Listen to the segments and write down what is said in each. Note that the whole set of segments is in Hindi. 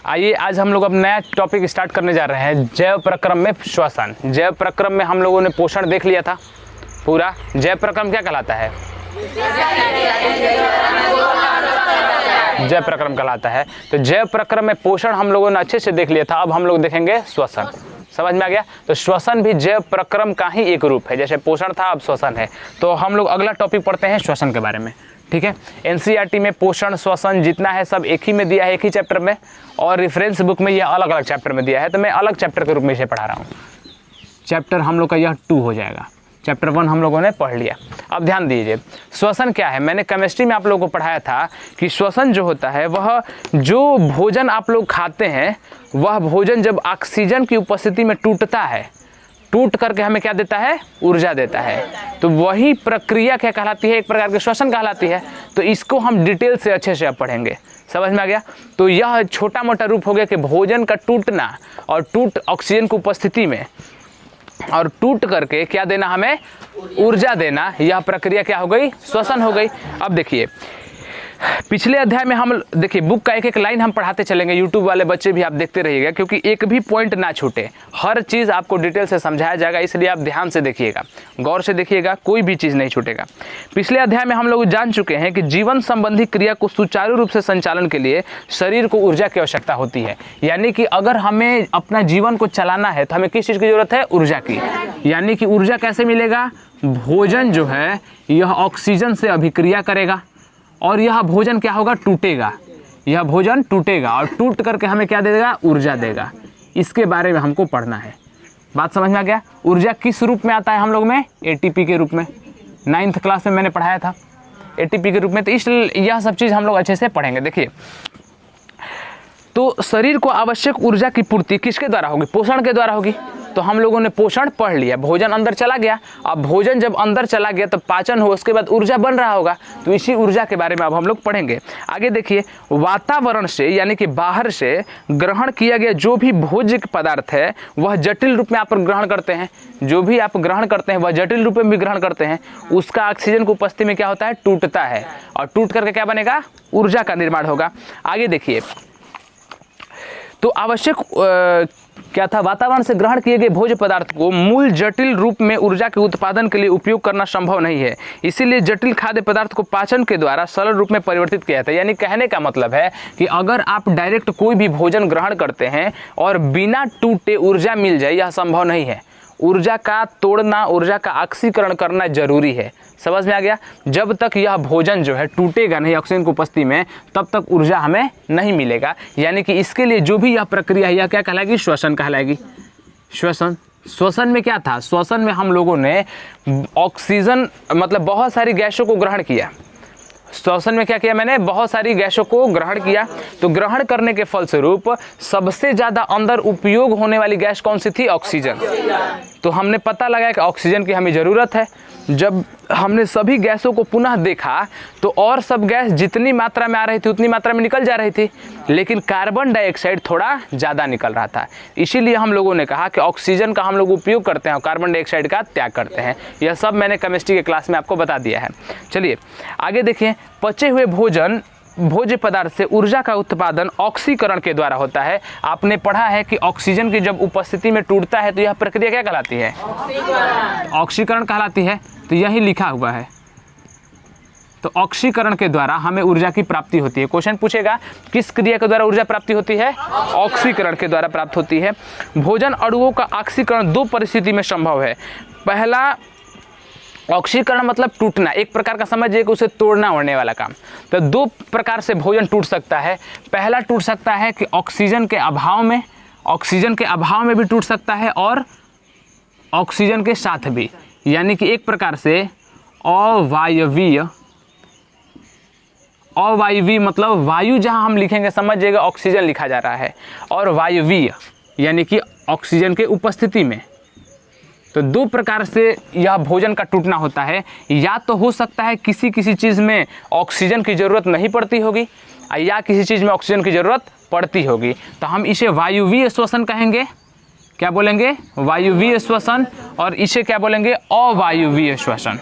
आइए आज हम लोग अब नया टॉपिक स्टार्ट करने जा रहे हैं, जैव प्रक्रम में श्वसन। जैव प्रक्रम में हम लोगों ने पोषण देख लिया था पूरा। जैव प्रक्रम क्या कहलाता है? जैव प्रक्रम कहलाता है। तो जैव प्रक्रम में पोषण हम लोगों ने अच्छे से देख लिया था। अब हम लोग देखेंगे श्वसन। समझ में आ गया? तो श्वसन भी जैव प्रक्रम का ही एक रूप है। जैसे पोषण था अब श्वसन है। तो हम लोग अगला टॉपिक पढ़ते हैं श्वसन के बारे में। ठीक है, एनसीईआरटी में पोषण श्वसन जितना है सब एक ही में दिया है, एक ही चैप्टर में, और रेफरेंस बुक में यह अलग अलग चैप्टर में दिया है। तो मैं अलग चैप्टर के रूप में इसे पढ़ा रहा हूँ। चैप्टर हम लोग का यह 2 हो जाएगा। चैप्टर 1 हम लोगों ने पढ़ लिया। अब ध्यान दीजिए, श्वसन क्या है। मैंने केमिस्ट्री में आप लोगों को पढ़ाया था कि श्वसन जो होता है वह जो भोजन आप लोग खाते हैं वह भोजन जब ऑक्सीजन की उपस्थिति में टूटता है, टूट करके हमें क्या देता है? ऊर्जा देता है। तो वही प्रक्रिया क्या कहलाती है? एक प्रकार के श्वसन कहलाती है। तो इसको हम डिटेल से अच्छे से अब पढ़ेंगे। समझ में आ गया? तो यह छोटा मोटा रूप हो गया कि भोजन का टूटना और टूट ऑक्सीजन की उपस्थिति में और टूट करके क्या देना? हमें ऊर्जा देना। यह प्रक्रिया क्या हो गई? श्वसन हो गई। अब देखिए पिछले अध्याय में हम देखिए बुक का एक एक लाइन हम पढ़ाते चलेंगे। यूट्यूब वाले बच्चे भी आप देखते रहिएगा, क्योंकि एक भी पॉइंट ना छूटे। हर चीज़ आपको डिटेल से समझाया जाएगा, इसलिए आप ध्यान से देखिएगा, गौर से देखिएगा, कोई भी चीज़ नहीं छूटेगा। पिछले अध्याय में हम लोग जान चुके हैं कि जीवन संबंधी क्रिया को सुचारू रूप से संचालन के लिए शरीर को ऊर्जा की आवश्यकता होती है। यानी कि अगर हमें अपना जीवन को चलाना है तो हमें किस चीज़ की जरूरत है? ऊर्जा की। यानी कि ऊर्जा कैसे मिलेगा? भोजन जो है यह ऑक्सीजन से अभिक्रिया करेगा और यह भोजन क्या होगा? टूटेगा। यह भोजन टूटेगा और टूट करके हमें क्या देगा? ऊर्जा देगा। इसके बारे में हमको पढ़ना है। बात समझ में आ गया? ऊर्जा किस रूप में आता है हम लोग में? एटीपी के रूप में। 9th क्लास में मैंने पढ़ाया था एटीपी के रूप में। तो यह सब चीज़ हम लोग अच्छे से पढ़ेंगे। देखिए, तो शरीर को आवश्यक ऊर्जा की पूर्ति किसके द्वारा होगी? पोषण के द्वारा होगी। तो हम लोगों ने पोषण पढ़ लिया, भोजन अंदर चला गया। अब भोजन जब अंदर चला गया तो पाचन हो, उसके बाद ऊर्जा बन रहा होगा। तो इसी ऊर्जा के बारे में अब हम लोग पढ़ेंगे। आगे देखिए, वातावरण से यानी कि बाहर से ग्रहण किया गया जो भी भोज्य पदार्थ है वह जटिल रूप में आप ग्रहण करते हैं। जो भी आप ग्रहण करते हैं वह जटिल रूप में भी ग्रहण करते हैं। उसका ऑक्सीजन की उपस्थिति में क्या होता है? टूटता है और टूट करके क्या बनेगा? ऊर्जा का निर्माण होगा। आगे देखिए, तो आवश्यक क्या था? वातावरण से ग्रहण किए गए भोज्य पदार्थ को मूल जटिल रूप में ऊर्जा के उत्पादन के लिए उपयोग करना संभव नहीं है। इसीलिए जटिल खाद्य पदार्थ को पाचन के द्वारा सरल रूप में परिवर्तित किया जाता है। यानी कहने का मतलब है कि अगर आप डायरेक्ट कोई भी भोजन ग्रहण करते हैं और बिना टूटे ऊर्जा मिल जाए, यह संभव नहीं है। ऊर्जा का तोड़ना, ऊर्जा का ऑक्सीकरण करना जरूरी है। समझ में आ गया? जब तक यह भोजन जो है टूटेगा नहीं ऑक्सीजन की उपस्थिति में, तब तक ऊर्जा हमें नहीं मिलेगा। यानी कि इसके लिए जो भी यह प्रक्रिया है यह क्या कहलाएगी? श्वसन कहलाएगी। श्वसन। श्वसन में क्या था? श्वसन में हम लोगों ने ऑक्सीजन मतलब बहुत सारी गैसों को ग्रहण किया। श्वसन में क्या किया मैंने? बहुत सारी गैसों को ग्रहण किया। तो ग्रहण करने के फलस्वरूप सबसे ज़्यादा अंदर उपयोग होने वाली गैस कौन सी थी? ऑक्सीजन। तो हमने पता लगाया कि ऑक्सीजन की हमें ज़रूरत है। जब हमने सभी गैसों को पुनः देखा तो और सब गैस जितनी मात्रा में आ रही थी उतनी मात्रा में निकल जा रही थी, लेकिन कार्बन डाइऑक्साइड थोड़ा ज़्यादा निकल रहा था। इसीलिए हम लोगों ने कहा कि ऑक्सीजन का हम लोग उपयोग करते हैं और कार्बन डाइऑक्साइड का त्याग करते हैं। यह सब मैंने केमिस्ट्री के क्लास में आपको बता दिया है। चलिए आगे देखिए, पचे हुए भोज्य पदार्थ से ऊर्जा का उत्पादन ऑक्सीकरण के द्वारा होता है। आपने पढ़ा है कि ऑक्सीजन की जब उपस्थिति में टूटता है तो यह प्रक्रिया क्या कहलाती है? ऑक्सीकरण कहलाती है। तो यही लिखा हुआ है। तो ऑक्सीकरण के द्वारा हमें ऊर्जा की प्राप्ति होती है। क्वेश्चन पूछेगा किस क्रिया के द्वारा ऊर्जा प्राप्ति होती है? ऑक्सीकरण के द्वारा प्राप्त होती है। भोजन अणुओं का ऑक्सीकरण 2 परिस्थिति में संभव है। पहला, ऑक्सीकरण मतलब टूटना, एक प्रकार का समझिए कि उसे तोड़ना ओढ़ने वाला काम। तो 2 प्रकार से भोजन टूट सकता है। पहला टूट सकता है कि ऑक्सीजन के अभाव में, ऑक्सीजन के अभाव में भी टूट सकता है और ऑक्सीजन के साथ भी। यानी कि एक प्रकार से अवायवीय, अवायवीय मतलब वायु जहां हम लिखेंगे समझिएगा ऑक्सीजन लिखा जा रहा है, और वायवीय यानी कि ऑक्सीजन के उपस्थिति में। तो 2 प्रकार से यह भोजन का टूटना होता है। या तो हो सकता है किसी किसी चीज़ में ऑक्सीजन की ज़रूरत नहीं पड़ती होगी या किसी चीज़ में ऑक्सीजन की ज़रूरत पड़ती होगी। तो हम इसे वायुवीय श्वसन कहेंगे। क्या बोलेंगे? वायुवीय श्वसन। और इसे क्या बोलेंगे? अवायुवीय श्वसन।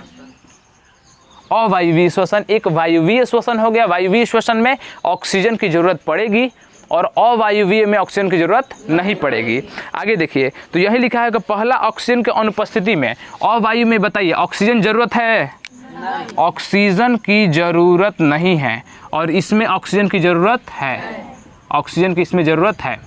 अवायुवीय श्वसन एक वायुवीय श्वसन हो गया। वायुवीय श्वसन में ऑक्सीजन की ज़रूरत पड़ेगी और अवायवीय में ऑक्सीजन की जरूरत नहीं पड़ेगी। आगे देखिए, तो यही लिखा है कि पहला ऑक्सीजन के अनुपस्थिति में अवायु में बताइए ऑक्सीजन जरूरत है? ऑक्सीजन की जरूरत नहीं है, और इसमें ऑक्सीजन की जरूरत है, ऑक्सीजन की इसमें जरूरत है।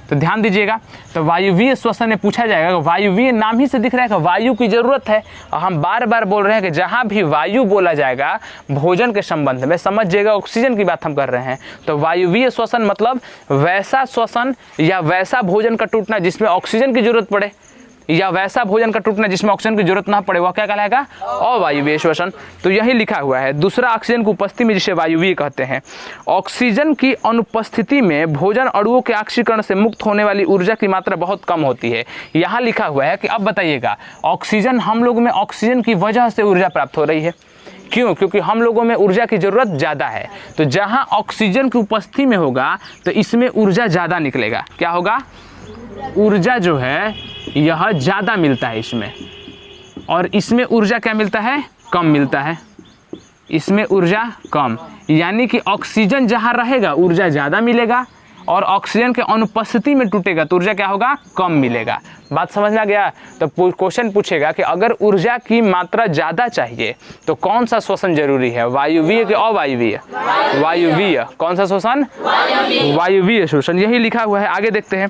तो ध्यान दीजिएगा, तो वायुवीय श्वसन में पूछा जाएगा, वायुवीय नाम ही से दिख रहा है कि वायु की जरूरत है, और हम बार बार बोल रहे हैं कि जहां भी वायु बोला जाएगा भोजन के संबंध में समझिएगा ऑक्सीजन की बात हम कर रहे हैं। तो वायुवीय श्वसन मतलब वैसा श्वसन या वैसा भोजन का टूटना जिसमें ऑक्सीजन की जरूरत पड़े, या वैसा भोजन का टूटना जिसमें ऑक्सीजन की जरूरत ना पड़े, वह क्या कहलाएगा? अवायवीय श्वसन। तो यही लिखा हुआ है। दूसरा ऑक्सीजन की उपस्थिति में जिसे वायुवीय कहते हैं। ऑक्सीजन की अनुपस्थिति में भोजन अणुओं के ऑक्सीकरण से मुक्त होने वाली ऊर्जा की मात्रा बहुत कम होती है। यहाँ लिखा हुआ है कि अब बताइएगा, ऑक्सीजन हम लोग में ऑक्सीजन की वजह से ऊर्जा प्राप्त हो रही है। क्यों? क्योंकि हम लोगों में ऊर्जा की जरूरत ज़्यादा है। तो जहाँ ऑक्सीजन की उपस्थिति में होगा तो इसमें ऊर्जा ज़्यादा निकलेगा। क्या होगा? ऊर्जा जो है यह ज़्यादा मिलता है इसमें, और इसमें ऊर्जा क्या मिलता है? कम मिलता है। इसमें ऊर्जा कम, यानी कि ऑक्सीजन जहाँ रहेगा ऊर्जा ज़्यादा मिलेगा, और ऑक्सीजन के अनुपस्थिति में टूटेगा तो ऊर्जा क्या होगा? कम मिलेगा। बात समझ में आ गया? तो क्वेश्चन पूछेगा कि अगर ऊर्जा की मात्रा ज़्यादा चाहिए तो कौन सा श्वसन जरूरी है, वायुवीय कि अवायवीय? वायुवीय। कौन सा श्वसन? वायुवीय श्वसन। यही लिखा हुआ है। आगे देखते हैं,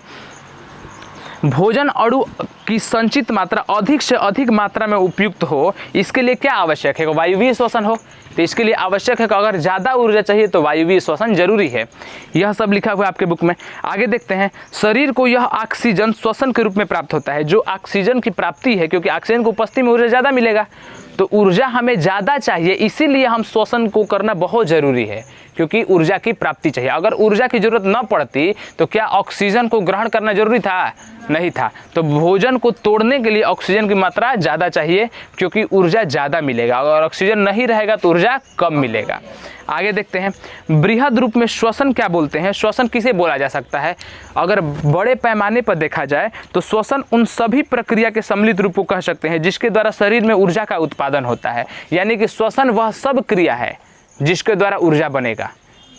भोजन अणु की संचित मात्रा अधिक से अधिक मात्रा में उपयुक्त हो, इसके लिए क्या आवश्यक है? वायुवीय श्वसन हो। तो इसके लिए आवश्यक है कि अगर ज़्यादा ऊर्जा चाहिए तो वायुवीय श्वसन जरूरी है। यह सब लिखा हुआ है आपके बुक में। आगे देखते हैं, शरीर को यह ऑक्सीजन श्वसन के रूप में प्राप्त होता है। जो ऑक्सीजन की प्राप्ति है, क्योंकि ऑक्सीजन की उपस्थिति में ऊर्जा ज़्यादा मिलेगा, तो ऊर्जा हमें ज़्यादा चाहिए, इसीलिए हम श्वसन को करना बहुत ज़रूरी है, क्योंकि ऊर्जा की प्राप्ति चाहिए। अगर ऊर्जा की जरूरत न पड़ती तो क्या ऑक्सीजन को ग्रहण करना जरूरी था? नहीं था। तो भोजन को तोड़ने के लिए ऑक्सीजन की मात्रा ज़्यादा चाहिए, क्योंकि ऊर्जा ज़्यादा मिलेगा। अगर ऑक्सीजन नहीं रहेगा तो ऊर्जा कम मिलेगा। आगे देखते हैं, बृहद रूप में श्वसन क्या बोलते हैं? श्वसन किसे बोला जा सकता है? अगर बड़े पैमाने पर देखा जाए तो श्वसन उन सभी प्रक्रिया के सम्मिलित रूप को कह सकते हैं जिसके द्वारा शरीर में ऊर्जा का उत्पादन होता है। यानी कि श्वसन वह सब क्रिया है जिसके द्वारा ऊर्जा बनेगा।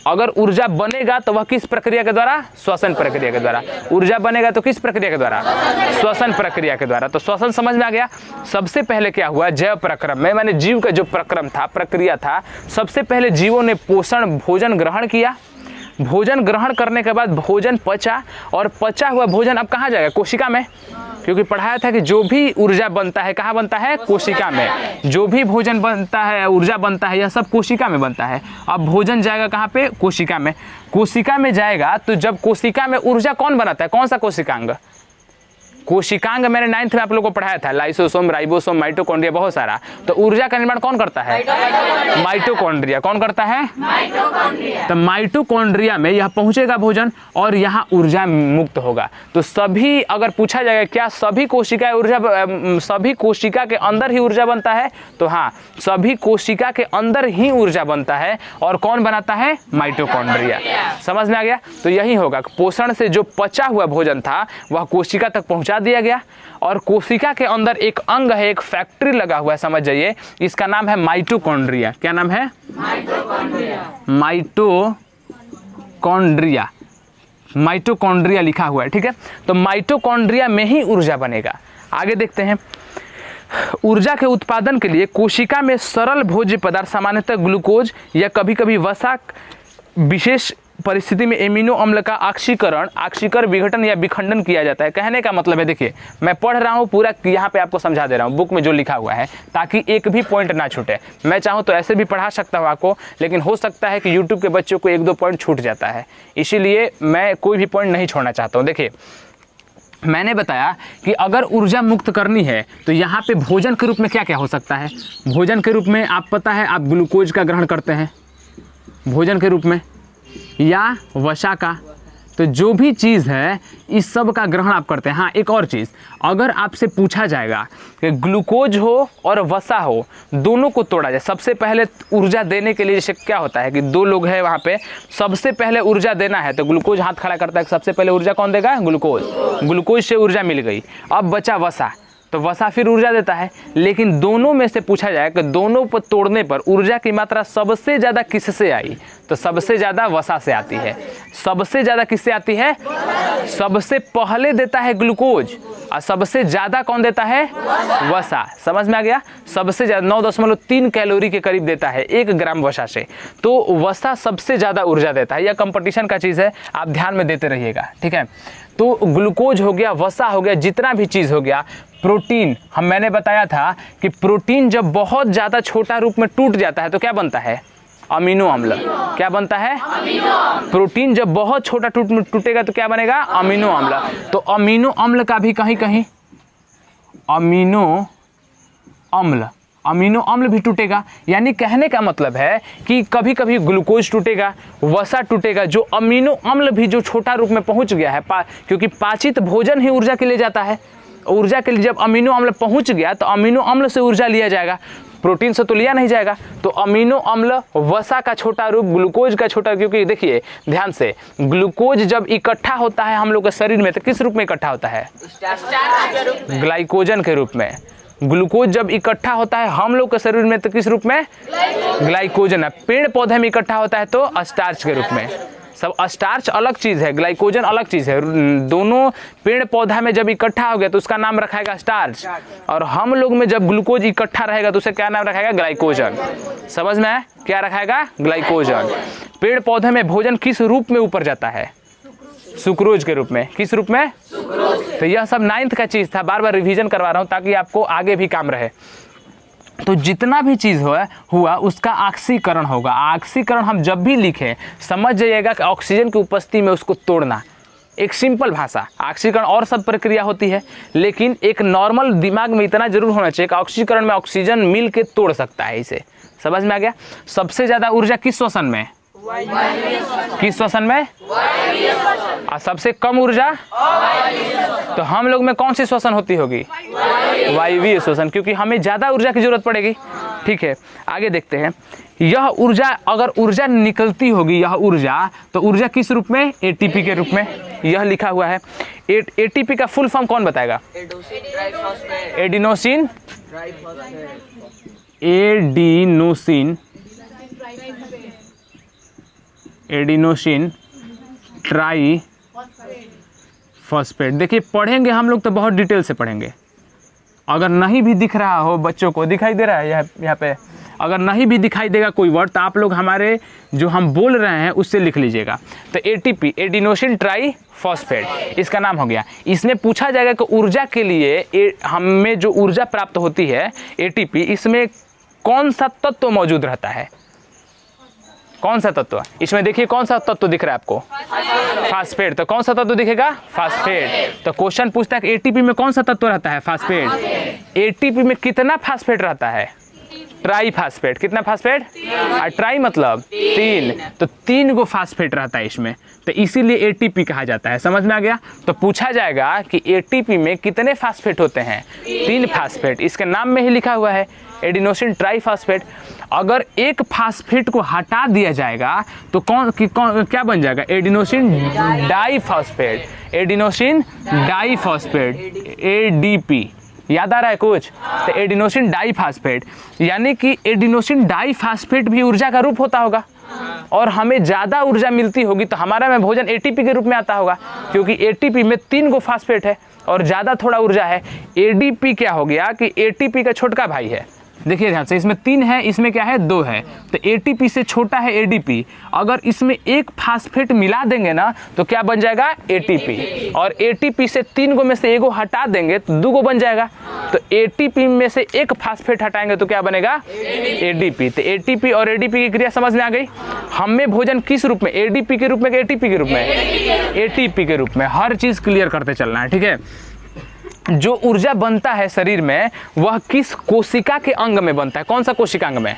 अगर ऊर्जा बनेगा तो वह किस प्रक्रिया के द्वारा? श्वसन प्रक्रिया के द्वारा। ऊर्जा बनेगा तो किस प्रक्रिया के द्वारा? श्वसन प्रक्रिया के द्वारा। तो श्वसन समझ में आ गया। सबसे पहले क्या हुआ? जैव प्रक्रम में, माने जीव का जो प्रक्रम था, प्रक्रिया था, सबसे पहले जीवों ने पोषण भोजन ग्रहण किया। भोजन ग्रहण करने के बाद भोजन पचा, और पचा हुआ भोजन अब कहाँ जाएगा? कोशिका में। क्योंकि पढ़ाया था कि जो भी ऊर्जा बनता है कहाँ बनता है? कोशिका में। जो भी भोजन बनता है, ऊर्जा बनता है, यह सब कोशिका में बनता है। अब भोजन जाएगा कहाँ पे? कोशिका में। कोशिका में जाएगा तो जब कोशिका में ऊर्जा कौन बनाता है? कौन सा कोशिकांग? कोशिकांग मैंने 9th में आप लोगों को पढ़ाया था, लाइसोसोम, राइबोसोम, माइटोकॉन्ड्रिया, बहुत सारा। तो ऊर्जा का निर्माण कौन करता है? माइटोकॉन्ड्रिया। कौन करता है? तो माइटोकॉन्ड्रिया में यह पहुंचेगा भोजन, और यहाँ ऊर्जा मुक्त होगा। तो सभी, अगर पूछा जाएगा क्या सभी कोशिका ऊर्जा, सभी कोशिका के अंदर ही ऊर्जा बनता है? तो हाँ, सभी कोशिका के अंदर ही ऊर्जा बनता है। और कौन बनाता है? माइटोकॉन्ड्रिया। समझ में आ गया? तो यही होगा, पोषण से जो पचा हुआ भोजन था वह कोशिका तक पहुंचा दिया गया, और कोशिका के अंदर एक अंग है, एक फैक्ट्री लगा हुआ है, समझ जाइए, इसका नाम है माइटोकॉन्ड्रिया। क्या नाम है? माइटोकॉन्ड्रिया। माइटोकॉन्ड्रिया लिखा हुआ है, ठीक है। तो माइटोकॉन्ड्रिया में ही ऊर्जा बनेगा। आगे देखते हैं, ऊर्जा के उत्पादन के लिए कोशिका में सरल भोज्य पदार्थ, सामान्यतः ग्लूकोज या कभी कभी वसा, विशेष परिस्थिति में एमिनो अम्ल का ऑक्सीकरण विघटन या विखंडन किया जाता है। कहने का मतलब है, देखिए मैं पढ़ रहा हूँ पूरा, यहाँ पे आपको समझा दे रहा हूँ बुक में जो लिखा हुआ है, ताकि एक भी पॉइंट ना छूटे। मैं चाहूँ तो ऐसे भी पढ़ा सकता हूँ आपको, लेकिन हो सकता है कि यूट्यूब के बच्चों को 1-2 पॉइंट छूट जाता है, इसीलिए मैं कोई भी पॉइंट नहीं छोड़ना चाहता हूँ। देखिए मैंने बताया कि अगर ऊर्जा मुक्त करनी है तो यहाँ पे भोजन के रूप में क्या क्या हो सकता है। भोजन के रूप में आप पता है, आप ग्लूकोज का ग्रहण करते हैं भोजन के रूप में, या वसा का। तो जो भी चीज़ है इस सब का ग्रहण आप करते हैं। हाँ, एक और चीज़, अगर आपसे पूछा जाएगा कि ग्लूकोज हो और वसा हो, दोनों को तोड़ा जाए, सबसे पहले ऊर्जा देने के लिए, जैसे क्या होता है कि 2 लोग हैं वहाँ पे, सबसे पहले ऊर्जा देना है तो ग्लूकोज हाथ खड़ा करता है, सबसे पहले ऊर्जा कौन देगा? ग्लूकोज। ग्लूकोज से ऊर्जा मिल गई, अब बचा वसा, तो वसा फिर ऊर्जा देता है। लेकिन दोनों में से पूछा जाए कि दोनों पर तोड़ने पर ऊर्जा की मात्रा सबसे ज़्यादा किससे आई, तो सबसे ज़्यादा वसा से आती है। सबसे ज़्यादा किससे आती है? सबसे पहले देता है ग्लूकोज और सबसे ज़्यादा कौन देता है? वसा। समझ में आ गया? सबसे ज़्यादा 9.3 कैलोरी के करीब देता है 1 ग्राम वसा से। तो वसा सबसे ज़्यादा ऊर्जा देता है। यह कंपटीशन का चीज़ है, आप ध्यान में देते रहिएगा, ठीक है। तो ग्लूकोज हो गया, वसा हो गया, जितना भी चीज़ हो गया। प्रोटीन, मैंने बताया था कि प्रोटीन जब बहुत ज़्यादा छोटा रूप में टूट जाता है तो क्या बनता है? अमीनो अम्ल। क्या बनता है? प्रोटीन जब बहुत छोटा टूटेगा तो क्या बनेगा? अमीनो अम्ल। तो अमीनो अम्ल का भी कहीं कहीं अमीनो अम्ल भी टूटेगा। यानी कहने का मतलब है कि कभी कभी ग्लूकोज टूटेगा, वसा टूटेगा, जो अमीनो अम्ल भी जो छोटा रूप में पहुंच गया है, क्योंकि पाचित भोजन ही ऊर्जा के लिए जाता है। ऊर्जा के लिए जब अमीनो अम्ल पहुंच गया तो अमीनो अम्ल से ऊर्जा लिया जाएगा, प्रोटीन से तो लिया नहीं जाएगा। तो अमीनो अम्ल, वसा का छोटा रूप, ग्लूकोज का छोटा, क्योंकि देखिए ध्यान से, ग्लूकोज जब इकट्ठा होता है हम लोग के शरीर में तो किस रूप में इकट्ठा होता है? ग्लाइकोजन के रूप में। ग्लूकोज जब इकट्ठा होता है हम लोग के शरीर में तो किस रूप में? ग्लाइकोजन है। पेड़ पौधे में इकट्ठा होता है तो स्टार्च के रूप में। सब स्टार्च अलग चीज़ है, ग्लाइकोजन अलग चीज़ है। दोनों पेड़ पौधा में जब इकट्ठा हो गया तो उसका नाम रखाएगा स्टार्च, और हम लोग में जब ग्लूकोज इकट्ठा रहेगा तो उसे क्या नाम रखाएगा? ग्लाइकोजन। समझ में आया? क्या रखाएगा? ग्लाइकोजन। पेड़ पौधे में भोजन किस रूप में ऊपर जाता है? सुक्रोज के रूप में। किस रूप में? तो यह सब 9th का चीज़ था, बार बार रिवीजन करवा रहा हूँ ताकि आपको आगे भी काम रहे। तो जितना भी चीज़ हुआ उसका ऑक्सीकरण होगा। ऑक्सीकरण हम जब भी लिखें समझ जाइएगा कि ऑक्सीजन की उपस्थिति में उसको तोड़ना। एक सिंपल भाषा, ऑक्सीकरण और सब प्रक्रिया होती है, लेकिन एक नॉर्मल दिमाग में इतना जरूर होना चाहिए कि ऑक्सीकरण में ऑक्सीजन मिल के तोड़ सकता है इसे। समझ में आ गया? सबसे ज़्यादा ऊर्जा किस श्वसन में? किस श्वसन में? और सबसे कम ऊर्जा? तो हम लोग में कौन सी श्वसन होती होगी? वायवीय श्वसन, क्योंकि हमें ज़्यादा ऊर्जा की जरूरत पड़ेगी। ठीक है, आगे देखते हैं। यह ऊर्जा, अगर ऊर्जा निकलती होगी यह ऊर्जा, तो ऊर्जा किस रूप में? एटीपी के रूप में। यह लिखा हुआ है। एटीपी का फुल फॉर्म कौन बताएगा? Adenosine try phosphate. देखिए पढ़ेंगे हम लोग तो बहुत डिटेल से पढ़ेंगे। अगर नहीं भी दिख रहा हो, बच्चों को दिखाई दे रहा है यहाँ पे, अगर नहीं भी दिखाई देगा कोई वर्ड तो आप लोग हमारे जो हम बोल रहे हैं उससे लिख लीजिएगा। तो एटीपी, एडिनोसिन ट्राई फॉस्फेट, इसका नाम हो गया। इसमें पूछा जाएगा कि ऊर्जा के लिए हमें जो ऊर्जा प्राप्त होती है एटीपी, इसमें कौन सा तत्व मौजूद रहता है? कौन सा तत्व? इसमें देखिए कौन सा तत्व दिख रहा है आपको? फास्फेट। तो कौन सा तत्व दिखेगा? फास्फेट। तो क्वेश्चन पूछता है कि एटीपी में कौन सा तत्व रहता है? फास्फेट। एटीपी में कितना फास्फेट रहता है? Try phosphate. कितना फास्फेट? और ट्राई मतलब 3, तो 3 गो फास्फेट रहता है इसमें, तो इसीलिए एटीपी कहा जाता है। समझ में आ गया? तो पूछा जाएगा कि एटीपी में कितने फास्फेट होते हैं? 3 फास्फेट। इसके नाम में ही लिखा हुआ है एडिनोसिन ट्राइफॉस्फेट। अगर एक फास्फेट को हटा दिया जाएगा तो क्या बन जाएगा? Adenosine diphosphate. Adenosine diphosphate, ADP. याद आ रहा है कुछ? तो एडिनोसिन डाइफॉस्फेट, यानी कि एडिनोसिन डाइफॉस्फेट भी ऊर्जा का रूप होता होगा, और हमें ज़्यादा ऊर्जा मिलती होगी तो हमारा में भोजन एटीपी के रूप में आता होगा, क्योंकि एटीपी में 3 गो फास्फेट है और ज़्यादा थोड़ा ऊर्जा है। एडीपी क्या हो गया कि एटीपी का छोटका भाई है। देखिए ध्यान से, इसमें 3 है, इसमें क्या है? 2 है। तो एटीपी से छोटा है एडीपी। अगर इसमें एक फास्फेट मिला देंगे ना तो क्या बन जाएगा? एटीपी। और एटीपी से 3 गो में से 1 गो हटा देंगे तो 2 गो बन जाएगा। तो एटीपी में से एक फास्फेट हटाएंगे तो क्या बनेगा? एडीपी। तो एटीपी और एडीपी की क्रिया समझ में आ गई। हमें भोजन किस रूप में? एडीपी के रूप में कि एटीपी के रूप में? एटीपी के रूप में। हर चीज क्लियर करते चलना है, ठीक है। जो ऊर्जा बनता है शरीर में वह किस कोशिका के अंग में बनता है? कौन सा कोशिकांग में?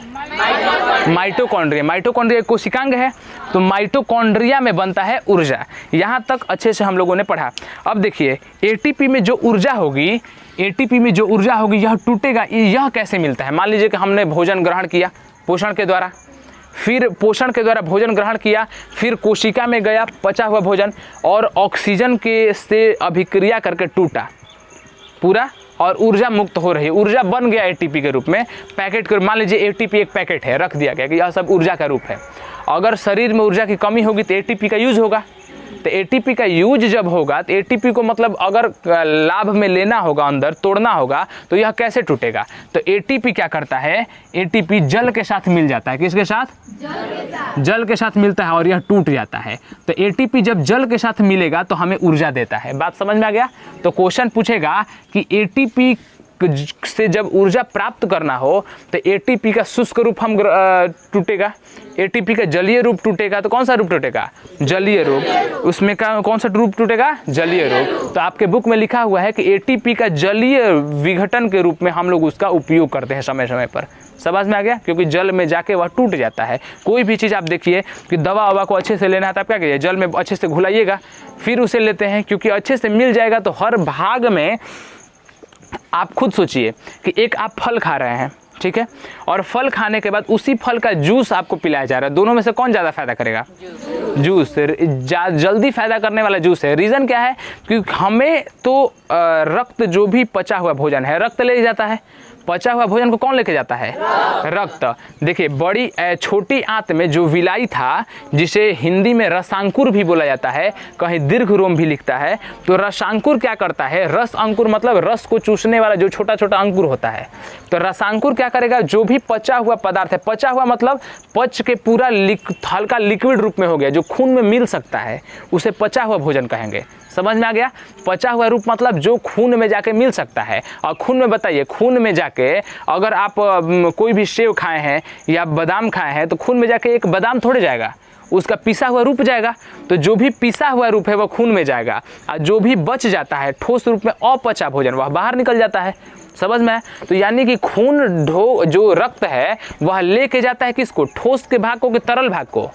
माइटोकॉन्ड्रिया। माइटोकॉन्ड्रिया एक कोशिकांग है, तो माइटोकॉन्ड्रिया में बनता है ऊर्जा। यहाँ तक अच्छे से हम लोगों ने पढ़ा। अब देखिए एटीपी में जो ऊर्जा होगी, एटीपी में जो ऊर्जा होगी यह टूटेगा। यह कैसे मिलता है? मान लीजिए कि हमने भोजन ग्रहण किया पोषण के द्वारा, फिर पोषण के द्वारा भोजन ग्रहण किया, फिर कोशिका में गया पचा हुआ भोजन और ऑक्सीजन के से अभिक्रिया करके टूटा, पूरा और ऊर्जा मुक्त हो रही है, ऊर्जा बन गया एटीपी के रूप में पैकेट के, मान लीजिए एटीपी एक पैकेट है, रख दिया गया कि यह सब ऊर्जा का रूप है। अगर शरीर में ऊर्जा की कमी होगी तो एटीपी का यूज होगा, तो एटीपी का यूज जब होगा तो एटीपी को मतलब अगर लाभ में लेना होगा, अंदर तोड़ना होगा, तो यह कैसे टूटेगा? तो एटीपी क्या करता है, एटीपी जल के साथ मिल जाता है। किसके साथ? जल के साथ मिलता है और यह टूट जाता है। तो एटीपी जब जल के साथ मिलेगा तो हमें ऊर्जा देता है। बात समझ में आ गया? तो क्वेश्चन पूछेगा कि एटीपी से जब ऊर्जा प्राप्त करना हो तो एटीपी का शुष्क रूप हम टूटेगा, एटीपी का जलीय रूप टूटेगा। तो कौन सा रूप टूटेगा? जलीय रूप। उसमें का कौन सा रूप टूटेगा? जलीय रूप। तो आपके बुक में लिखा हुआ है कि एटीपी का जलीय विघटन के रूप में हम लोग उसका उपयोग करते हैं समय समय पर। समझ में आ गया? क्योंकि जल में जाके वह टूट जाता है। कोई भी चीज़ आप देखिए कि दवा ववा को अच्छे से लेना है तो आप क्या करिए, जल में अच्छे से घुलाइएगा फिर उसे लेते हैं, क्योंकि अच्छे से मिल जाएगा। तो हर भाग में आप खुद सोचिए कि एक आप फल खा रहे हैं, ठीक है, और फल खाने के बाद उसी फल का जूस आपको पिलाया जा रहा है, दोनों में से कौन ज़्यादा फायदा करेगा? जूस जल्दी फायदा करने वाला जूस है। रीज़न क्या है? क्योंकि हमें तो रक्त, जो भी पचा हुआ भोजन है, रक्त ले जाता है। पचा हुआ भोजन को कौन लेके जाता है? रक्त। देखिए बड़ी छोटी आंत में जो विलाई था, जिसे हिंदी में रसांकुर भी बोला जाता है, कहीं दीर्घ रोम भी लिखता है, तो रसांकुर क्या करता है? रस अंकुर मतलब रस को चूसने वाला जो छोटा छोटा अंकुर होता है। तो रसांकुर क्या करेगा? जो भी पचा हुआ पदार्थ है, पचा हुआ मतलब पच के पूरा हल्का लिक्विड रूप में हो गया, जो खून में मिल सकता है, उसे पचा हुआ भोजन कहेंगे। समझ में आ गया? पचा हुआ रूप मतलब जो खून में जाके मिल सकता है। और खून में बताइए, खून में जाके अगर आप कोई भी सेव खाए हैं या बादाम खाए हैं तो खून में जाके एक बादाम थोड़े जाएगा, उसका पिसा हुआ रूप जाएगा। तो जो भी पिसा हुआ रूप है वह खून में जाएगा, और जो भी बच जाता है ठोस रूप में अपचा भोजन वह बाहर निकल जाता है। समझ में? तो यानी कि खून जो रक्त है वह लेके जाता है किसको? ठोस के भाग को कि तरल भाग को?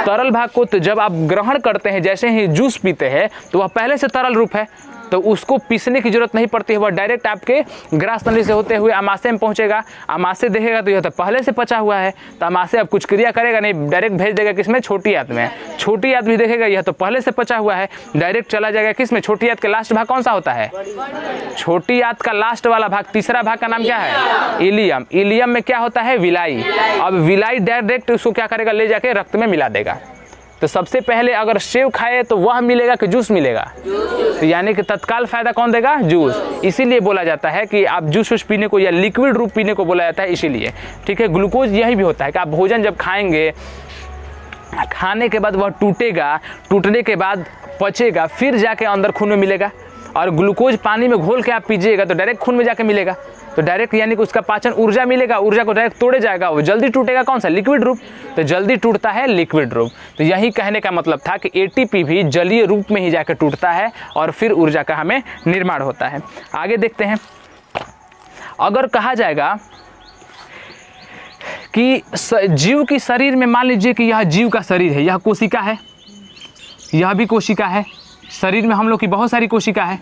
तरल भाग को। तो जब आप ग्रहण करते हैं, जैसे ही जूस पीते हैं, तो वह पहले से तरल रूप है, तो उसको पीसने की जरूरत नहीं पड़ती है, वह डायरेक्ट आपके ग्रास नली से होते हुए आमाशय में पहुंचेगा। आमाशय देखेगा तो यह तो पहले से पचा हुआ है, तो आमाशय अब कुछ क्रिया करेगा नहीं, डायरेक्ट भेज देगा किसमें? छोटी आंत में। छोटी आंत भी देखेगा यह तो पहले से पचा हुआ है, डायरेक्ट चला जाएगा किसमें? छोटी आंत का लास्ट भाग कौन सा होता है? छोटी आंत का लास्ट वाला भाग, तीसरा भाग का नाम क्या है? इलियम। इलियम में क्या होता है? विलाई। अब विलाई डायरेक्ट उसको क्या करेगा? ले जाके रक्त में मिला देगा। तो सबसे पहले अगर सेव खाए तो वह मिलेगा कि जूस मिलेगा? तो यानी कि तत्काल फायदा कौन देगा? जूस। इसीलिए बोला जाता है कि आप जूस पीने को या लिक्विड रूप पीने को बोला जाता है, इसीलिए। ठीक है, ग्लूकोज यही भी होता है कि आप भोजन जब खाएंगे, खाने के बाद वह टूटेगा, टूटने के बाद पचेगा, फिर जाके अंदर खून में मिलेगा। और ग्लूकोज पानी में घोल के आप पीजिएगा तो डायरेक्ट खून में जाके मिलेगा। तो डायरेक्ट यानी कि उसका पाचन ऊर्जा मिलेगा, ऊर्जा को डायरेक्ट तोड़े जाएगा, वो जल्दी टूटेगा। कौन सा? लिक्विड रूप। तो जल्दी टूटता है लिक्विड रूप। तो यही कहने का मतलब था कि एटीपी भी जलीय रूप में ही जाकर टूटता है और फिर ऊर्जा का हमें निर्माण होता है। आगे देखते हैं। अगर कहा जाएगा कि जीव की शरीर में, मान लीजिए कि यह जीव का शरीर है, यह कोशिका है, यह भी कोशिका है। शरीर में हम लोग की बहुत सारी कोशिका है,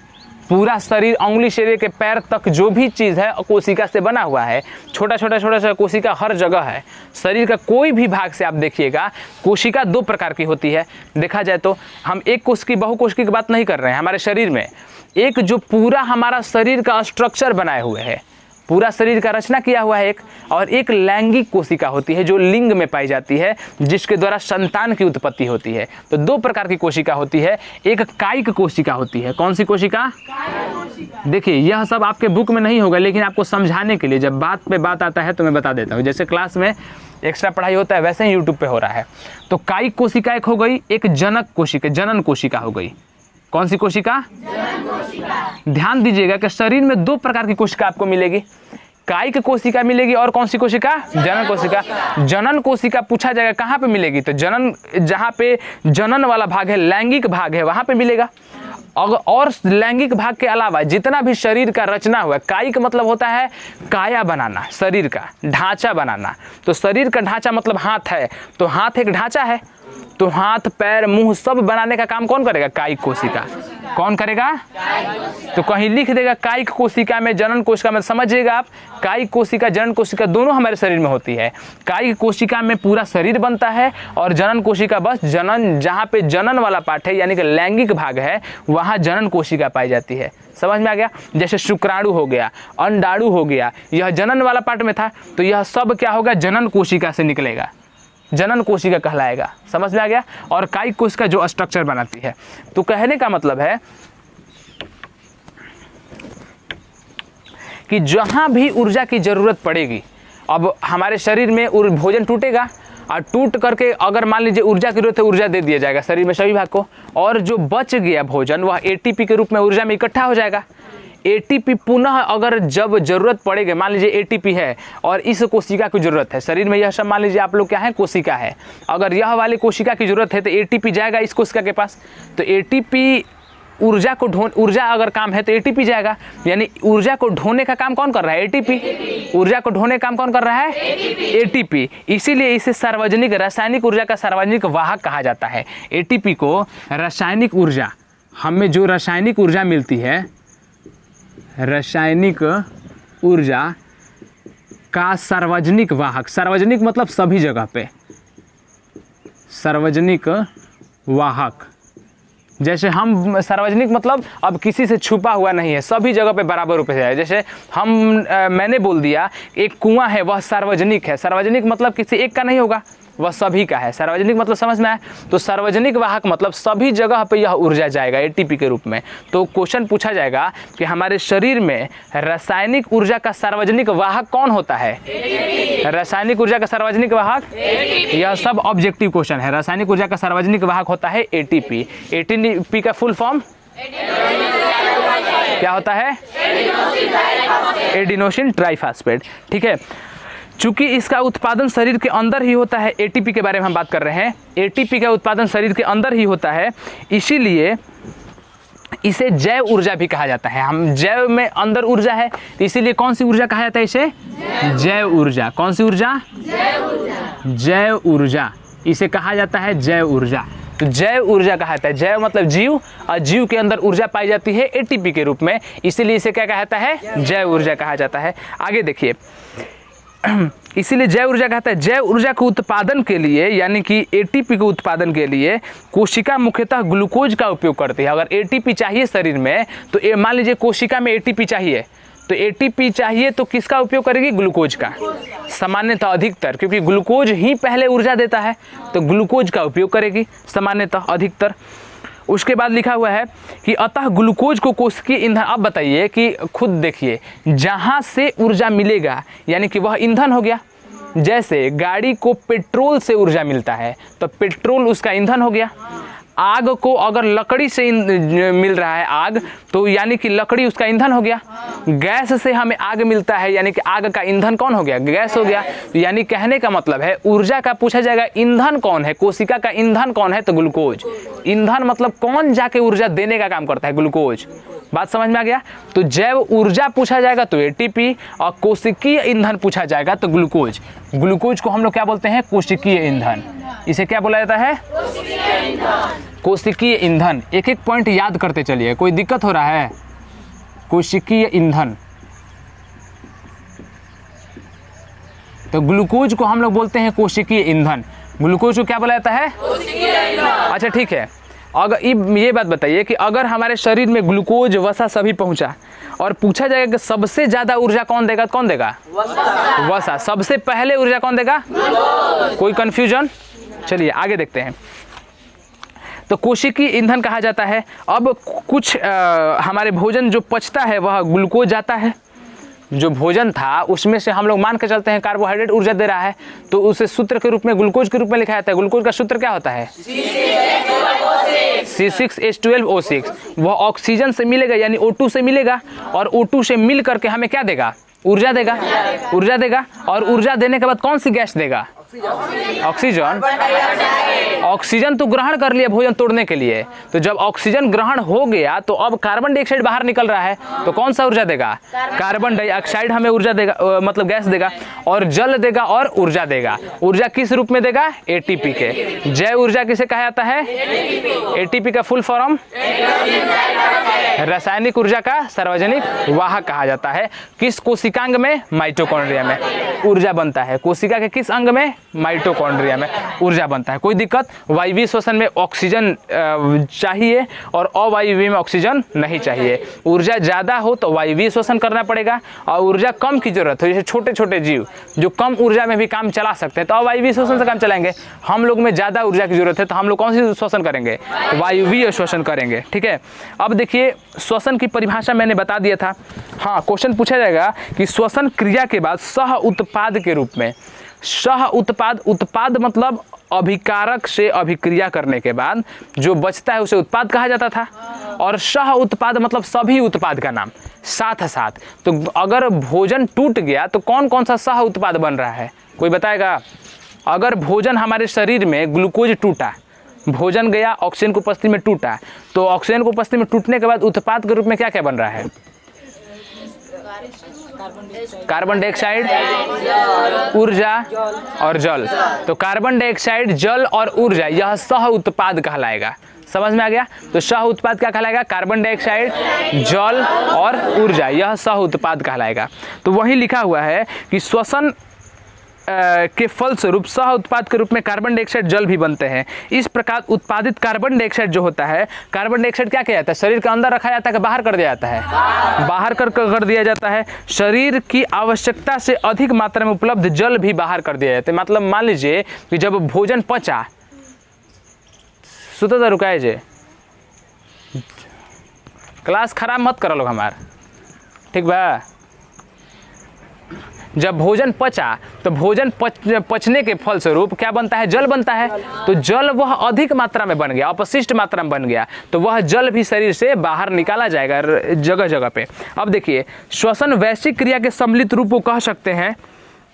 पूरा शरीर अंगुली से लेकर पैर तक जो भी चीज़ है कोशिका से बना हुआ है। छोटा छोटा कोशिका हर जगह है। शरीर का कोई भी भाग से आप देखिएगा, कोशिका दो प्रकार की होती है। देखा जाए तो हम एक कोशिकी बहुकोशिकी की बात नहीं कर रहे हैं। हमारे शरीर में एक जो पूरा हमारा शरीर का स्ट्रक्चर बनाए हुए है, पूरा शरीर का रचना किया हुआ है एक, और एक लैंगिक कोशिका होती है जो लिंग में पाई जाती है, जिसके द्वारा संतान की उत्पत्ति होती है। तो दो प्रकार की कोशिका होती है। एक कायिक कोशिका होती है। कौन सी कोशिका? देखिए यह सब आपके बुक में नहीं होगा, लेकिन आपको समझाने के लिए जब बात पे बात आता है तो मैं बता देता हूँ। जैसे क्लास में एक्स्ट्रा पढ़ाई होता है वैसे ही यूट्यूब पे हो रहा है। तो कायिक कोशिका एक हो गई, एक जनक कोशिका, जनन कोशिका हो गई। कौन सी कोशिका? ध्यान दीजिएगा कि शरीर में दो प्रकार की कोशिका आपको मिलेगी। कायिक कोशिका मिलेगी और कौन सी कोशिका? जनन कोशिका। जनन कोशिका पूछा जाएगा कहाँ पे मिलेगी, तो जनन, जहाँ पे जनन वाला भाग है, लैंगिक भाग है, वहाँ पे मिलेगा। और लैंगिक भाग के अलावा जितना भी शरीर का रचना हुआ, कायिक मतलब होता है काया बनाना, शरीर का ढांचा बनाना। तो शरीर का ढांचा मतलब हाथ है, तो हाथ एक ढांचा है, तो हाथ पैर मुंह सब बनाने का काम कौन करेगा? कायिक कोशिका। कौन करेगा? तो कहीं लिख देगा कायिक कोशिका में, जनन कोशिका में। समझिएगा आप, कायिक कोशिका जनन कोशिका दोनों हमारे शरीर में होती है। कायिक कोशिका में पूरा शरीर बनता है और जनन कोशिका बस जनन, जहाँ पे जनन वाला पार्ट है यानी कि लैंगिक भाग है वहाँ जनन कोशिका पाई जाती है। समझ में आ गया? जैसे शुक्राणु हो गया, अंडाणु हो गया, यह जनन वाला पार्ट में था, तो यह सब क्या होगा? जनन कोशिका से निकलेगा, जनन कोशिका कहलाएगा। समझ में आ गया? और कायिक कोशिका जो स्ट्रक्चर बनाती है। तो कहने का मतलब है कि जहां भी ऊर्जा की जरूरत पड़ेगी, अब हमारे शरीर में भोजन टूटेगा और टूट करके अगर मान लीजिए ऊर्जा की जरूरत है, ऊर्जा दे दिया जाएगा शरीर में सभी भाग को, और जो बच गया भोजन वह एटीपी के रूप में ऊर्जा में इकट्ठा हो जाएगा। एटीपी पुनः अगर जब जरूरत पड़ेगी, मान लीजिए एटीपी है और इस कोशिका की जरूरत है शरीर में, यह सब मान लीजिए आप लोग क्या है? कोशिका है। अगर यह वाली कोशिका की जरूरत है तो एटीपी जाएगा इस कोशिका के पास, तो एटीपी ऊर्जा को ऊर्जा अगर काम है तो एटीपी जाएगा, यानी ऊर्जा को ढोने का काम कौन कर रहा है? एटीपी। ऊर्जा को ढोने का काम कौन कर रहा है? एटीपी। इसीलिए इसे सार्वजनिक रासायनिक ऊर्जा का सार्वजनिक वाहक कहा जाता है। एटीपी को रासायनिक ऊर्जा, हमें जो रासायनिक ऊर्जा मिलती है, रासायनिक ऊर्जा का सार्वजनिक वाहक, सार्वजनिक मतलब सभी जगह पे, सार्वजनिक वाहक। जैसे हम सार्वजनिक मतलब अब किसी से छुपा हुआ नहीं है, सभी जगह पे बराबर रूप से है। जैसे मैंने बोल दिया एक कुआं है वह सार्वजनिक है, सार्वजनिक मतलब किसी एक का नहीं होगा, वह सभी का है। सार्वजनिक मतलब समझ में आया? तो सार्वजनिक वाहक मतलब सभी जगह पे यह ऊर्जा जाएगा एटीपी के रूप में। तो क्वेश्चन पूछा जाएगा कि हमारे शरीर में रासायनिक ऊर्जा का सार्वजनिक वाहक कौन होता है? रासायनिक ऊर्जा का सार्वजनिक वाहक, यह सब ऑब्जेक्टिव क्वेश्चन है। रासायनिक ऊर्जा का सार्वजनिक वाहक होता है एटीपी। एटीपी का फुल फॉर्म क्या होता है? Adenosine triphosphate. ठीक है, चूंकि इसका उत्पादन शरीर के अंदर ही होता है, एटीपी के बारे में हम बात कर रहे हैं, एटीपी का उत्पादन शरीर के अंदर ही होता है, इसीलिए इसे जैव ऊर्जा भी कहा जाता है। हम जैव में अंदर ऊर्जा है, तो इसीलिए कौन सी ऊर्जा कहा जाता है? इसे जैव ऊर्जा। कौन सी ऊर्जा? जैव ऊर्जा। इसे कहा जाता है जैव ऊर्जा। तो जैव ऊर्जा कहा जाता है, जैव मतलब जीव, और जीव के अंदर ऊर्जा पाई जाती है एटीपी के रूप में, इसीलिए इसे क्या कहा जाता है? जैव ऊर्जा कहा जाता है। आगे देखिए, इसीलिए जैव ऊर्जा कहता है। जैव ऊर्जा के उत्पादन के लिए यानी कि एटीपी के उत्पादन के लिए कोशिका मुख्यतः ग्लूकोज का उपयोग करती है। अगर एटीपी चाहिए शरीर में, तो मान लीजिए कोशिका में एटीपी चाहिए, तो एटीपी चाहिए तो किसका उपयोग करेगी? ग्लूकोज का, सामान्यतः अधिकतर, क्योंकि ग्लूकोज ही पहले ऊर्जा देता है, तो ग्लूकोज का उपयोग करेगी सामान्यतः अधिकतर। उसके बाद लिखा हुआ है कि अतः ग्लूकोज को कोशिकीय ईंधन। अब बताइए कि खुद देखिए, जहाँ से ऊर्जा मिलेगा यानी कि वह ईंधन हो गया। जैसे गाड़ी को पेट्रोल से ऊर्जा मिलता है तो पेट्रोल उसका ईंधन हो गया। आग को अगर लकड़ी से मिल रहा है आग, तो यानी कि लकड़ी उसका ईंधन हो गया। गैस से हमें आग मिलता है यानी कि आग का ईंधन कौन हो गया? गैस हो गया। यानी कहने का मतलब है ऊर्जा का पूछा जाएगा ईंधन कौन है, कोशिका का ईंधन कौन है? तो ग्लूकोज। ईंधन मतलब कौन जाके ऊर्जा देने का काम करता है? ग्लूकोज। बात समझ में आ गया? तो जैव ऊर्जा पूछा जाएगा तो एटीपी, और कोशिकीय ईंधन पूछा जाएगा तो ग्लूकोज। ग्लूकोज को हम लोग क्या बोलते हैं? कोशिकीय ईंधन। इसे क्या बोला जाता है? कोशिकीय ईंधन। एक एक पॉइंट याद करते चलिए, कोई दिक्कत हो रहा है? कोशिकीय ईंधन। तो ग्लूकोज को हम लोग बोलते हैं कोशिकीय ईंधन। ग्लूकोज को क्या बोला जाता है? अच्छा ठीक है, अगर ये बात बताइए कि अगर हमारे शरीर में ग्लूकोज वसा सभी पहुंचा और पूछा जाएगा कि सबसे ज्यादा ऊर्जा कौन देगा? कौन देगा? वसा। सबसे पहले ऊर्जा कौन देगा? कोई कंफ्यूजन? चलिए आगे देखते हैं। तो कोशिकीय ईंधन कहा जाता है। अब कुछ हमारे भोजन जो पचता है वह ग्लूकोज जाता है। जो भोजन था उसमें से हम लोग मान के चलते हैं कार्बोहाइड्रेट ऊर्जा दे रहा है, तो उसे सूत्र के रूप में ग्लूकोज के रूप में लिखा जाता है। ग्लूकोज का सूत्र क्या होता है? C6H12O6। वह ऑक्सीजन से मिलेगा यानी O2 से मिलेगा, और O2 से मिल करके हमें क्या देगा? ऊर्जा देगा। ऊर्जा देगा, और ऊर्जा देने के बाद कौन सी गैस देगा? ऑक्सीजन। ऑक्सीजन तो ग्रहण कर लिया भोजन तोड़ने के लिए, तो जब ऑक्सीजन ग्रहण हो गया तो अब कार्बन डाइऑक्साइड बाहर निकल रहा है, तो कौन सा ऊर्जा देगा? कार्बन डाइऑक्साइड हमें ऊर्जा देगा, मतलब गैस देगा, और जल देगा और ऊर्जा देगा। ऊर्जा किस रूप में देगा? एटीपी के। जैव ऊर्जा किसे कहा जाता है? एटीपी का फुल फॉर्म रासायनिक ऊर्जा का सार्वजनिक वाहक कहा जाता है। किस कोशिकांग में? माइटोकॉन्ड्रिया में ऊर्जा बनता है। कोशिका के किस अंग में? माइटोकॉन्ड्रिया में ऊर्जा बनता है। कोई दिक्कत? वायवीय श्वसन में ऑक्सीजन चाहिए और अवायवीय में ऑक्सीजन नहीं चाहिए। ऊर्जा ज्यादा हो तो वायवीय श्वसन करना पड़ेगा, और ऊर्जा कम की जरूरत हो, जैसे छोटे छोटे जीव जो कम ऊर्जा में भी काम चला सकते हैं तो अवायवीय श्वसन से काम चलाएंगे। हम लोग में ज्यादा ऊर्जा की जरूरत है तो हम लोग कौन सी श्वसन करेंगे? वायवीय श्वसन करेंगे। ठीक है, अब देखिए श्वसन की परिभाषा मैंने बता दिया था। हाँ, क्वेश्चन पूछा जाएगा कि श्वसन क्रिया के बाद सह उत्पाद के रूप में, सह उत्पाद, उत्पाद मतलब अभिकारक से अभिक्रिया करने के बाद जो बचता है उसे उत्पाद कहा जाता था, और सह उत्पाद मतलब सभी उत्पाद का नाम साथ साथ। तो अगर भोजन टूट गया तो कौन कौन सा सह उत्पाद बन रहा है? कोई बताएगा? अगर भोजन हमारे शरीर में ग्लूकोज टूटा, भोजन गया ऑक्सीजन की उपस्थिति में टूटा, तो ऑक्सीजन की उपस्थिति में टूटने के बाद उत्पाद के रूप में क्या क्या बन रहा है? कार्बन डाइऑक्साइड, ऊर्जा और जल। तो कार्बन डाइऑक्साइड, जल और ऊर्जा यह सह उत्पाद कहलाएगा। समझ में आ गया? तो सह उत्पाद क्या कहलाएगा? कार्बन डाइऑक्साइड, जल और ऊर्जा, यह सह उत्पाद कहलाएगा। तो वही लिखा हुआ है कि श्वसन के फलस्वरूप सह उत्पाद के रूप में कार्बन डाइऑक्साइड, जल भी बनते हैं। इस प्रकार उत्पादित कार्बन डाइऑक्साइड जो होता है, कार्बन डाइऑक्साइड क्या किया जाता है? शरीर के अंदर रखा जाता है कि बाहर कर दिया जाता है? बाहर कर दिया जाता है। शरीर की आवश्यकता से अधिक मात्रा में उपलब्ध जल भी बाहर कर दिया जाता है। मतलब मान लीजिए कि जब भोजन पचा, सुतो तो रुकाए जे, क्लास खराब मत करो लोग हमार, ठीक बा? जब भोजन पचा तो भोजन पचने के फलस्वरूप क्या बनता है? जल बनता है। तो जल वह अधिक मात्रा में बन गया, अपशिष्ट मात्रा में बन गया, तो वह जल भी शरीर से बाहर निकाला जाएगा जगह जगह पे। अब देखिए, श्वसन वैश्विक क्रिया के सम्मिलित रूप को कह सकते हैं,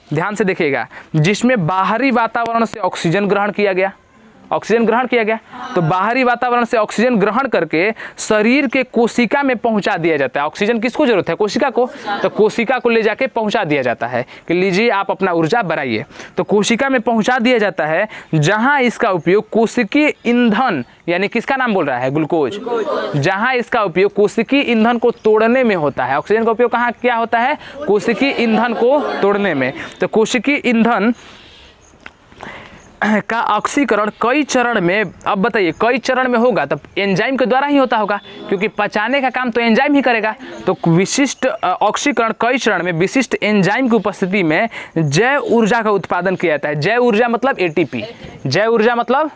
ध्यान से देखिएगा, जिसमें बाहरी वातावरण से ऑक्सीजन ग्रहण किया गया, ऑक्सीजन ग्रहण किया गया, तो बाहरी वातावरण से ऑक्सीजन ग्रहण करके शरीर के कोशिका में पहुंचा दिया जाता है। ऑक्सीजन किसको जरूरत है? कोशिका को। तो कोशिका को ले जाके पहुंचा दिया जाता है कि लीजिए आप अपना ऊर्जा बढ़ाइए। तो कोशिका में पहुंचा दिया जाता है, जहां इसका उपयोग कोशिकीय ईंधन, यानी किसका नाम बोल रहा है? ग्लूकोज। जहां इसका उपयोग कोशिकीय ईंधन को तोड़ने में होता है। ऑक्सीजन का उपयोग कहाँ क्या होता है? कोशिकीय ईंधन को तोड़ने में। तो कोशिकीय ईंधन का ऑक्सीकरण कई चरण में, अब बताइए कई चरण में होगा तो एंजाइम के द्वारा ही होता होगा, क्योंकि पचाने का काम तो एंजाइम ही करेगा। तो विशिष्ट ऑक्सीकरण कई चरण में विशिष्ट एंजाइम की उपस्थिति में जैव ऊर्जा का उत्पादन किया जाता है। जैव ऊर्जा मतलब एटीपी। जैव ऊर्जा मतलब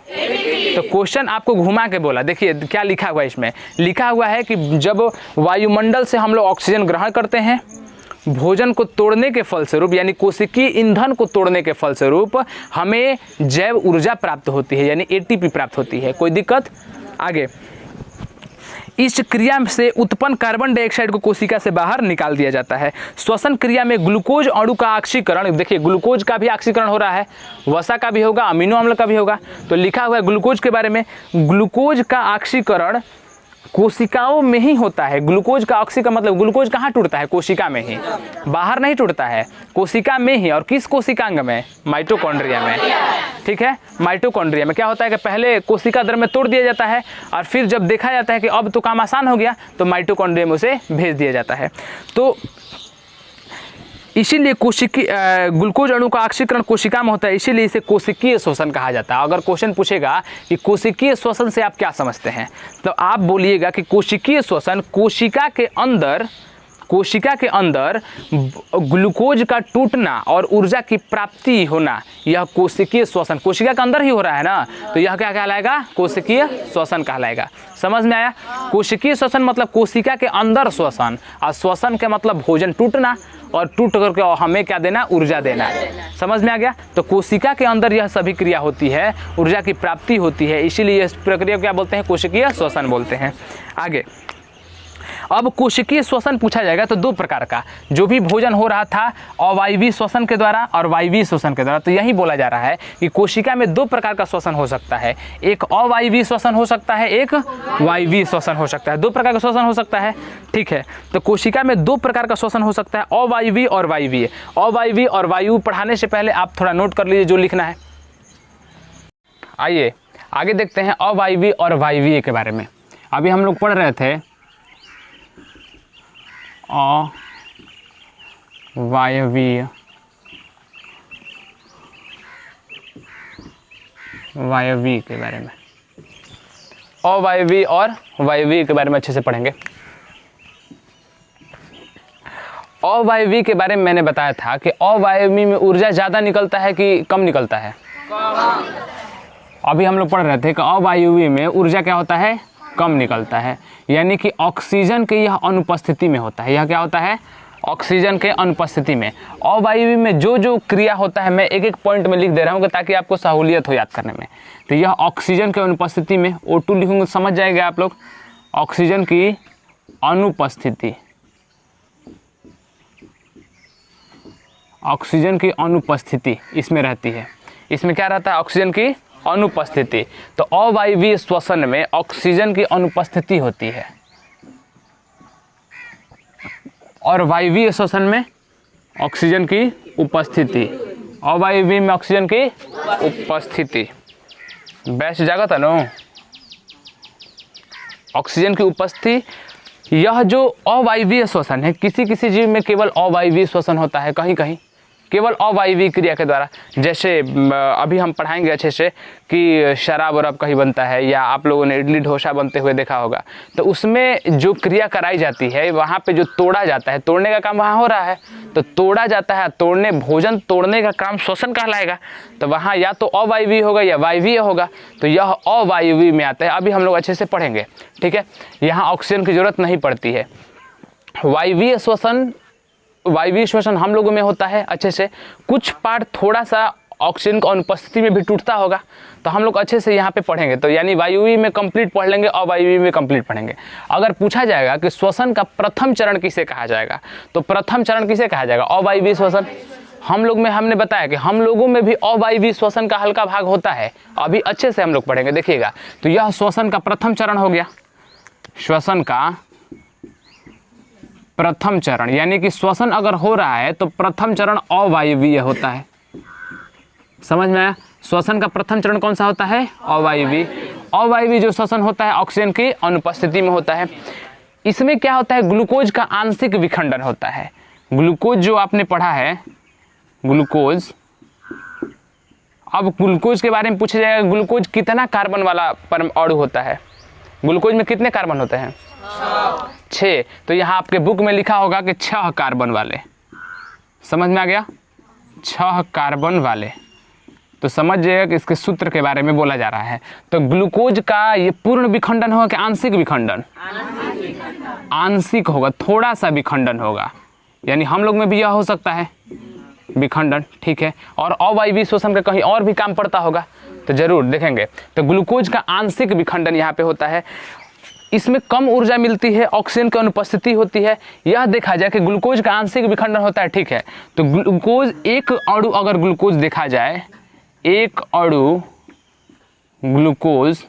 तो क्वेश्चन आपको घुमा के बोला, देखिए क्या लिखा हुआ है इसमें। लिखा हुआ है कि जब वायुमंडल से हम लोग ऑक्सीजन ग्रहण करते हैं, भोजन को तोड़ने के फलस्वरूप, यानी कोशिकीय ईंधन को तोड़ने के फलस्वरूप हमें जैव ऊर्जा प्राप्त होती है, यानी एटीपी प्राप्त होती है। कोई दिक्कत? आगे, इस क्रिया से उत्पन्न कार्बन डाइऑक्साइड को कोशिका से बाहर निकाल दिया जाता है। श्वसन क्रिया में ग्लूकोज अणु का ऑक्सीकरण, देखिए ग्लूकोज का भी ऑक्सीकरण हो रहा है, वसा का भी होगा, अमीनो अम्ल का भी होगा। तो लिखा हुआ है ग्लूकोज के बारे में, ग्लूकोज का ऑक्सीकरण कोशिकाओं में ही होता है। ग्लूकोज का ऑक्सीकरण मतलब ग्लूकोज कहाँ टूटता है? कोशिका में ही, बाहर नहीं टूटता है, कोशिका में ही। और किस कोशिकांग में? माइटोकॉन्ड्रिया में। ठीक है, माइटोकॉन्ड्रिया में क्या होता है कि पहले कोशिका द्रव्य में तोड़ दिया जाता है, और फिर जब देखा जाता है कि अब तो काम आसान हो गया तो माइटोकॉन्ड्रिया में उसे भेज दिया जाता है। तो इसीलिए कोशिकीय ग्लूकोज अणु का ऑक्सीकरण कोशिका में होता है, इसीलिए इसे कोशिकीय श्वसन कहा जाता है। अगर क्वेश्चन पूछेगा कि कोशिकीय श्वसन से आप क्या समझते हैं, तो आप बोलिएगा कि कोशिकीय श्वसन कोशिका के अंदर ग्लूकोज का टूटना और ऊर्जा की प्राप्ति होना, यह कोशिकीय श्वसन, कोशिका के अंदर ही हो रहा है ना, तो यह क्या कहलाएगा? कोशिकीय श्वसन कहलाएगा। समझ में आया? कोशिकीय श्वसन मतलब कोशिका के अंदर श्वसन, और श्वसन के मतलब भोजन टूटना, और टूट करके हमें क्या देना? ऊर्जा देना। समझ में आ गया? तो कोशिका के अंदर यह सभी क्रिया होती है, ऊर्जा की प्राप्ति होती है, इसीलिए इस प्रक्रिया को क्या बोलते हैं? कोशिकीय श्वसन बोलते हैं। आगे, अब कोशिकीय श्वसन पूछा जाएगा तो दो प्रकार का, जो भी भोजन हो रहा था अवायवीय श्वसन के द्वारा और वायवीय श्वसन के द्वारा। तो यही बोला जा रहा है कि कोशिका में दो प्रकार का श्वसन हो सकता है, एक अवायवीय श्वसन हो सकता है, एक वायवीय श्वसन हो सकता है। दो प्रकार का श्वसन हो सकता है, ठीक है। तो कोशिका में दो प्रकार का श्वसन हो सकता है, अवायवीय और वायवीय। अवायवीय और वायु पढ़ाने से पहले आप थोड़ा नोट कर लीजिए जो लिखना है। आइए आगे देखते हैं अवायवीय और वायवीय के बारे में। अभी हम लोग पढ़ रहे थे अवायवीय वायवीय के बारे में, अवायवीय और वायवीय के बारे में अच्छे से पढ़ेंगे। अवायवीय के बारे में मैंने बताया था कि अवायवीय में ऊर्जा ज़्यादा निकलता है कि कम निकलता है। अभी हम लोग पढ़ रहे थे कि अवायवीय में ऊर्जा क्या होता है, कम निकलता है, यानी कि ऑक्सीजन के यह अनुपस्थिति में होता है। यह क्या होता है, ऑक्सीजन के अनुपस्थिति में। अवायवीय में जो जो क्रिया होता है मैं एक एक पॉइंट में लिख दे रहा हूँ ताकि आपको सहूलियत हो याद करने में। तो यह ऑक्सीजन के अनुपस्थिति में, O2 लिखूंगे समझ जाएंगे आप लोग। ऑक्सीजन की अनुपस्थिति, ऑक्सीजन की अनुपस्थिति इसमें रहती है। इसमें क्या रहता है, ऑक्सीजन की अनुपस्थिति। तो अवायवीय श्वसन में ऑक्सीजन की अनुपस्थिति होती है और वायवीय श्वसन में ऑक्सीजन की उपस्थिति। अवायवीय में ऑक्सीजन की उपस्थिति, बैच जागा था नो, ऑक्सीजन की उपस्थिति। यह जो अवायवीय श्वसन है, किसी किसी जीव में केवल अवायवीय श्वसन होता है, कहीं कहीं केवल अवायवीय क्रिया के द्वारा। जैसे अभी हम पढ़ाएंगे अच्छे से कि शराब वराब कहीं बनता है, या आप लोगों ने इडली डोसा बनते हुए देखा होगा, तो उसमें जो क्रिया कराई जाती है वहाँ पे जो तोड़ा जाता है, तोड़ने का काम वहाँ हो रहा है, तो तोड़ा जाता है, तोड़ने, भोजन तोड़ने का काम श्वसन कहलाएगा। तो वहाँ या तो अवायवीय होगा या वायवीय होगा, तो यह अवायवीय में आता है। अभी हम लोग अच्छे से पढ़ेंगे, ठीक है। यहाँ ऑक्सीजन की जरूरत नहीं पड़ती है। वायवीय श्वसन, वायवीय श्वसन हम लोगों में होता है अच्छे से, कुछ पार्ट थोड़ा सा ऑक्सीजन की अनुपस्थिति में भी टूटता होगा, तो हम लोग अच्छे से यहाँ पे पढ़ेंगे। तो यानी वायवीय में कंप्लीट पढ़ लेंगे, अवायवीय में कंप्लीट पढ़ेंगे। अगर पूछा जाएगा कि श्वसन का प्रथम चरण किसे कहा जाएगा, तो प्रथम चरण किसे कहा जाएगा, अवायवीय श्वसन। हम लोग में हमने बताया कि हम लोगों में भी अवायवीय श्वसन का हल्का भाग होता है, अभी अच्छे से हम लोग पढ़ेंगे, देखिएगा। तो यह श्वसन का प्रथम चरण हो गया, श्वसन का प्रथम चरण, यानी कि श्वसन अगर हो रहा है तो प्रथम चरण अवायवीय होता है। समझ में आया, श्वसन का प्रथम चरण कौन सा होता है, अवायवीय। अवायवीय जो श्वसन होता है ऑक्सीजन की अनुपस्थिति में होता है। इसमें क्या होता है, ग्लूकोज का आंशिक विखंडन होता है। ग्लूकोज जो आपने पढ़ा है, ग्लूकोज, अब ग्लूकोज के बारे में पूछा जाएगा, ग्लूकोज कितना कार्बन वाला परमाणु होता है, ग्लूकोज में कितने कार्बन होते हैं, 6। तो यहाँ आपके बुक में लिखा होगा कि 6 कार्बन वाले। समझ में आ गया, 6 कार्बन वाले। तो समझ जाइएगा कि इसके सूत्र के बारे में बोला जा रहा है। तो ग्लूकोज का ये पूर्ण विखंडन होगा कि आंशिक विखंडन, आंशिक होगा, थोड़ा सा विखंडन होगा, यानी हम लोग में भी यह हो सकता है विखंडन, ठीक है। और अवायवीय श्वसन का कहीं और भी काम पड़ता होगा तो जरूर देखेंगे। तो ग्लूकोज का आंशिक विखंडन यहाँ पे होता है। इसमें कम ऊर्जा मिलती है, ऑक्सीजन की अनुपस्थिति होती है। यह देखा जाए कि ग्लूकोज का आंशिक विखंडन होता है, ठीक है। तो ग्लूकोज, एक अणु अगर ग्लूकोज देखा जाए, एक अणु ग्लूकोज,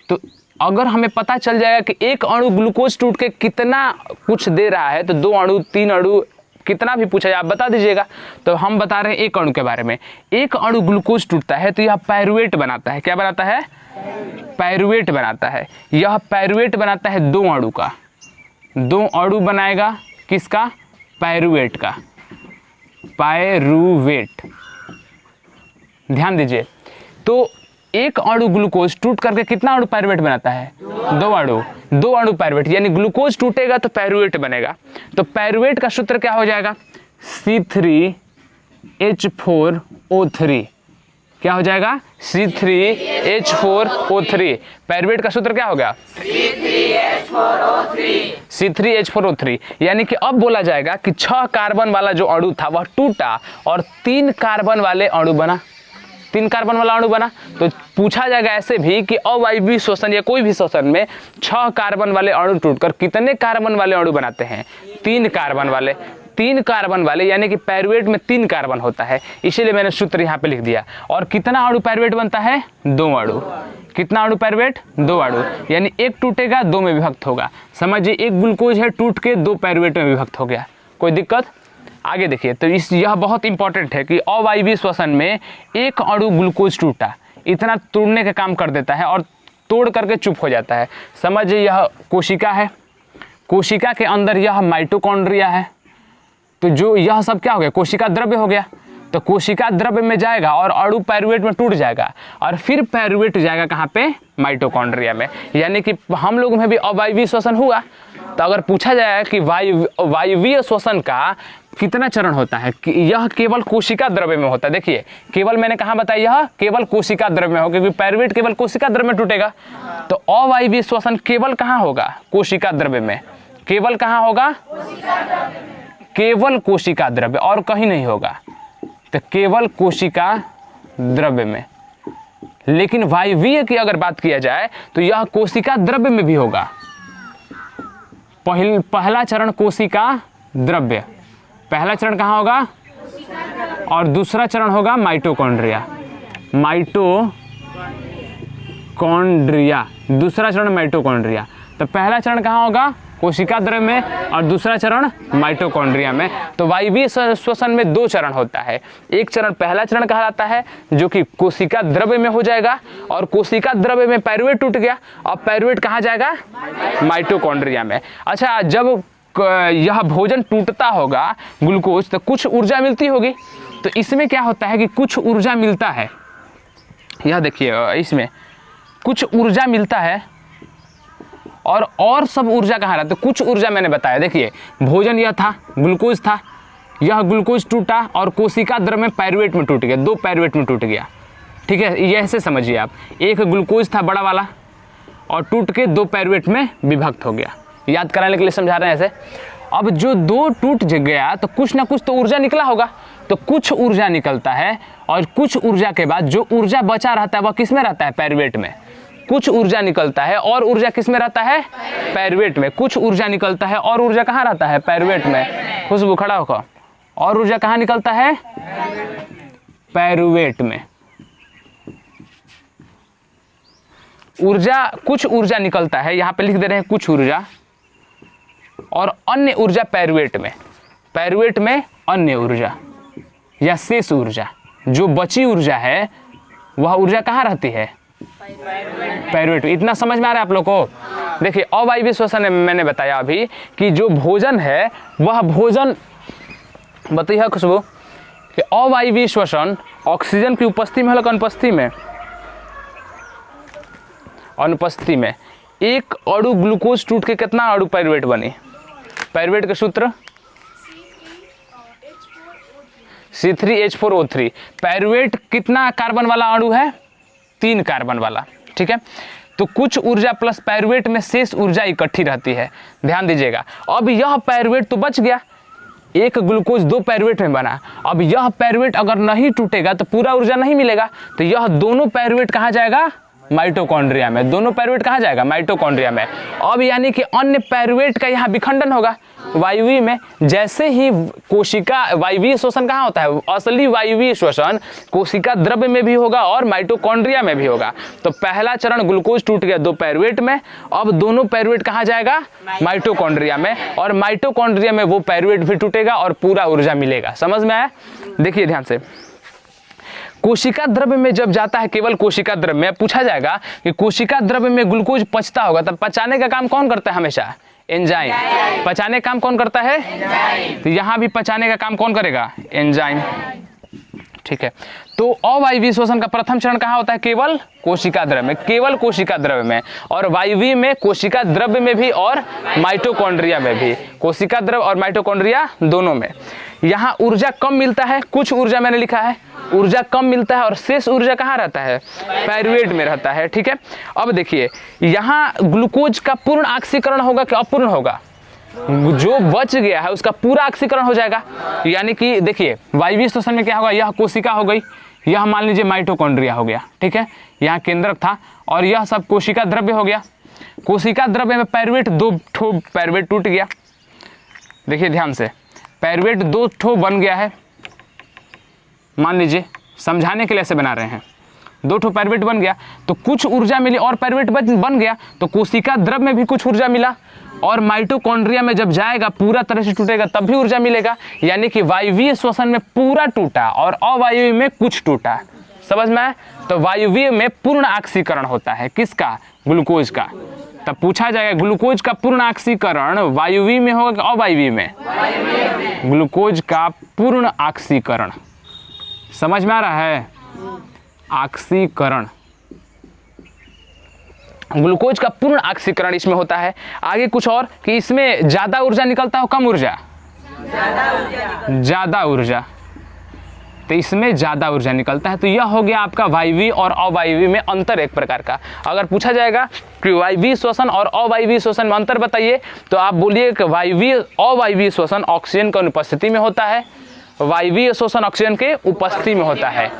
तो अगर हमें पता चल जाएगा कि एक अणु ग्लूकोज टूट के कितना कुछ दे रहा है, तो 2 अणु 3 अणु कितना भी पूछा जाए आप बता दीजिएगा। तो हम बता रहे हैं एक अणु के बारे में। एक अणु ग्लूकोज टूटता है तो यह पायरुवेट बनाता है। क्या बनाता है, पायरुवेट बनाता है। यह पायरुवेट बनाता है 2 अणु का, 2 अणु बनाएगा किसका, पायरुवेट का, पायरुवेट। ध्यान दीजिए, तो एक अणु ग्लूकोज टूट करके कितना अणु पायरुवेट बनाता है, 2 अणु, 2 अणु पायरुवेट, यानी ग्लूकोज टूटेगा तो पायरुवेट बनेगा। तो पायरुवेट का सूत्र क्या हो जाएगा, C3H4O3। क्या हो जाएगा, C3H4O3। पायरुवेट का सूत्र क्या होगा, C3H4O3। यानी कि अब बोला जाएगा कि 6 कार्बन वाला जो अणु था वह टूटा और 3 कार्बन वाले अणु बना। 3 कार्बन वाला अणु बना। तो पूछा जाएगा ऐसे भी कि अवायवीय श्वसन या कोई भी श्वसन में 6 कार्बन वाले अणु टूटकर कितने कार्बन वाले अणु बनाते हैं? 3 कार्बन वाले। 3 कार्बन वाले यानी कि पायरुवेट में 3 कार्बन होता है, इसीलिए मैंने सूत्र यहाँ पे लिख दिया। और कितना अणु पायरुवेट बनता है? 2 अणु। कितना अणु पायरुवेट? 2 अणु, यानी एक टूटेगा 2 में विभक्त होगा। समझिए एक ग्लूकोज है, टूट के 2 पायरुवेट में विभक्त हो गया। कोई दिक्कत? आगे देखिए, तो यह बहुत इंपॉर्टेंट है कि अवायवीय श्वसन में एक अणु ग्लूकोज टूटा, इतना तोड़ने का काम कर देता है और तोड़ करके चुप हो जाता है। समझिए यह कोशिका है, कोशिका के अंदर यह माइटोकॉन्ड्रिया है। तो जो यह सब क्या हो गया? कोशिका द्रव्य हो गया। तो कोशिका द्रव्य में जाएगा और अणु पायरुवेट में टूट जाएगा और फिर पायरुवेट जाएगा कहाँ पे? माइटोकॉन्ड्रिया में। यानी कि हम लोग में भी अवायवीय श्वसन हुआ। तो अगर पूछा जाए कि वायवीय श्वसन का कितना चरण होता है, कि यह केवल कोशिका द्रव्य में होता है। देखिए केवल मैंने कहाँ बताया? यह केवल कोशिका द्रव्य में होगा, क्योंकि पायरुवेट केवल कोशिका द्रव्य में टूटेगा। तो अवायवीय श्वसन केवल कहाँ होगा? कोशिका द्रव्य में। केवल कहाँ होगा? केवल कोशिका द्रव्य, और कहीं नहीं होगा। तो केवल कोशिका द्रव्य में। लेकिन वायवीय की अगर बात किया जाए तो यह कोशिका द्रव्य में भी होगा। पहला चरण कोशिका द्रव्य, पहला चरण कहाँ होगा? और दूसरा चरण होगा माइटोकॉन्ड्रिया। माइटोकॉन्ड्रिया, दूसरा चरण माइटोकॉन्ड्रिया। तो पहला चरण कहाँ होगा? कोशिका द्रव्य में, और दूसरा चरण माइटोकॉन्ड्रिया में। तो वायवीय श्वसन में 2 चरण होता है। एक चरण पहला चरण कहलाता है जो कि कोशिका द्रव्य में हो जाएगा, और कोशिका द्रव्य में पायरुवेट टूट गया, अब पायरुवेट कहाँ जाएगा? माइटोकॉन्ड्रिया में। अच्छा, जब यह भोजन टूटता होगा ग्लूकोज, तो कुछ ऊर्जा मिलती होगी। तो इसमें क्या होता है कि कुछ ऊर्जा मिलता है। यह देखिए इसमें कुछ ऊर्जा मिलता है, और सब ऊर्जा कहाँ रहता है? कुछ ऊर्जा मैंने बताया। देखिए भोजन यह था, ग्लूकोज था, यह ग्लूकोज टूटा और कोशिका द्रव्य में पायरुवेट में टूट गया, 2 पायरुवेट में टूट गया। ठीक है, ये ऐसे समझिए आप। एक ग्लूकोज था बड़ा वाला और टूट के 2 पायरुवेट में विभक्त हो गया। याद कराने के लिए समझा रहे हैं ऐसे। अब जो 2 टूट गया तो कुछ ना कुछ तो ऊर्जा निकला होगा। तो कुछ ऊर्जा निकलता है, और कुछ ऊर्जा के बाद जो ऊर्जा बचा रहता है वह किस में रहता है? पायरुवेट में। कुछ ऊर्जा निकलता है और ऊर्जा किस में रहता है? पायरुवेट में। कुछ ऊर्जा निकलता है और ऊर्जा कहाँ रहता है? पायरुवेट में। खुशबू खड़ा होकर, और ऊर्जा कहाँ निकलता है? पायरुवेट में। ऊर्जा, कुछ ऊर्जा निकलता है, यहाँ पे लिख दे रहे हैं कुछ ऊर्जा, और अन्य ऊर्जा पायरुवेट में। पायरुवेट में अन्य ऊर्जा या शेष ऊर्जा, जो बची ऊर्जा है वह ऊर्जा कहाँ रहती है? पायरुवेट। इतना समझ में आ रहा है आप लोग को? देखिए अवायवीय श्वसन में मैंने बताया अभी कि जो भोजन है वह भोजन, बताइए खुशबू, कि अवायवीय श्वसन ऑक्सीजन की उपस्थिति में, अनुपस्थिति में? अनुपस्थिति में। एक अणु ग्लूकोज टूट के कितना अणु पायरुवेट बनी? पायरुवेट का सूत्र C3H4O3। पायरुवेट कितना कार्बन वाला अणु है? 3 कार्बन वाला। ठीक है, तो कुछ ऊर्जा प्लस पायरुवेट में शेष ऊर्जा इकट्ठी रहती है। ध्यान दीजिएगा। अब यह पायरुवेट तो बच गया, एक ग्लूकोज 2 पायरुवेट में बना। अब यह पायरुवेट अगर नहीं टूटेगा तो पूरा ऊर्जा नहीं मिलेगा। तो यह दोनों पायरुवेट कहाँ जाएगा? माइटोकॉन्ड्रिया में। दोनों पायरुवेट कहाँ जाएगा? माइटोकॉन्ड्रिया में। अब यानी कि अन्य पायरुवेट का यहाँ विखंडन होगा वायवीय में। जैसे ही कोशिका, वायवीय श्वसन कहाँ होता है? असली वायवीय श्वसन कोशिका द्रव्य में भी होगा और माइटोकॉन्ड्रिया में भी होगा। तो पहला चरण ग्लूकोज टूट गया 2 पायरुवेट में, अब दोनों पायरुवेट कहाँ जाएगा? माइटोकॉन्ड्रिया में, और माइटोकॉन्ड्रिया में वो पायरुवेट भी टूटेगा और पूरा ऊर्जा मिलेगा। समझ में आया? देखिए ध्यान से, कोशिका द्रव्य में जब जाता है, केवल कोशिका द्रव्य में, पूछा जाएगा कि कोशिका द्रव्य में ग्लूकोज पचता होगा, तब पचाने का काम कौन करता है? हमेशा एंजाइम। पचाने का काम कौन करता है? तो यहाँ भी पचाने का काम कौन करेगा? एंजाइम। ठीक है, तो अवायवीय श्वसन का प्रथम चरण कहाँ होता है? केवल कोशिका द्रव्य में। केवल कोशिका द्रव्य में, और वायवीय में कोशिका द्रव्य में भी और माइटोकॉन्ड्रिया में भी। कोशिका द्रव्य और माइटोकॉन्ड्रिया दोनों में। यहाँ ऊर्जा कम मिलता है, कुछ ऊर्जा मैंने लिखा है, ऊर्जा कम मिलता है, और शेष ऊर्जा कहाँ रहता है? पायरुवेट में रहता है। ठीक है, अब देखिए यहाँ ग्लूकोज का पूर्ण ऑक्सीकरण होगा कि अपूर्ण होगा? जो बच गया है उसका पूरा ऑक्सीकरण हो जाएगा। यानी कि देखिए वायवीय श्वसन में क्या होगा? यह कोशिका हो गई, यह मान लीजिए माइटोकॉन्ड्रिया हो गया, ठीक है, यहाँ केंद्रक था, और यह सब कोशिका द्रव्य हो गया। कोशिका द्रव्य में पायरुवेट 2 ठो पायरुवेट टूट गया। देखिए ध्यान से, पायरुवेट 2 ठो बन गया है, मान लीजिए समझाने के लिए ऐसे बना रहे हैं, 2 ठो पायरुवेट बन गया तो कुछ ऊर्जा मिली और पायरुवेट बन गया तो कोशिका द्रव्य में भी कुछ ऊर्जा मिला, और माइटोकॉन्ड्रिया में जब जाएगा पूरा तरह से टूटेगा तब भी ऊर्जा मिलेगा। यानी कि वायवीय श्वसन में पूरा टूटा और अवायवीय में कुछ टूटा। समझ में आया? तो वायवीय में पूर्ण ऑक्सीकरण होता है, किसका? ग्लूकोज का। तब पूछा जाएगा ग्लूकोज का पूर्ण ऑक्सीकरण वायवीय में होगा कि अवायवीय में? ग्लूकोज का पूर्ण ऑक्सीकरण। समझ में आ रहा है? ऑक्सीकरण, ग्लूकोज का पूर्ण ऑक्सीकरण इसमें होता है। आगे कुछ और कि इसमें ज्यादा ऊर्जा निकलता है, कम ऊर्जा? ज्यादा ऊर्जा। तो इसमें ज्यादा ऊर्जा निकलता है। तो यह हो गया आपका वायवीय और अवायवीय में अंतर एक प्रकार का। अगर पूछा जाएगा कि वायवीय श्वसन और अवायवीय श्वसन में अंतर बताइए, तो आप बोलिए कि अवायवीय श्वसन ऑक्सीजन की अनुपस्थिति में होता है, वायवीय श्वसन ऑक्सीजन के उपस्थिति में होता है।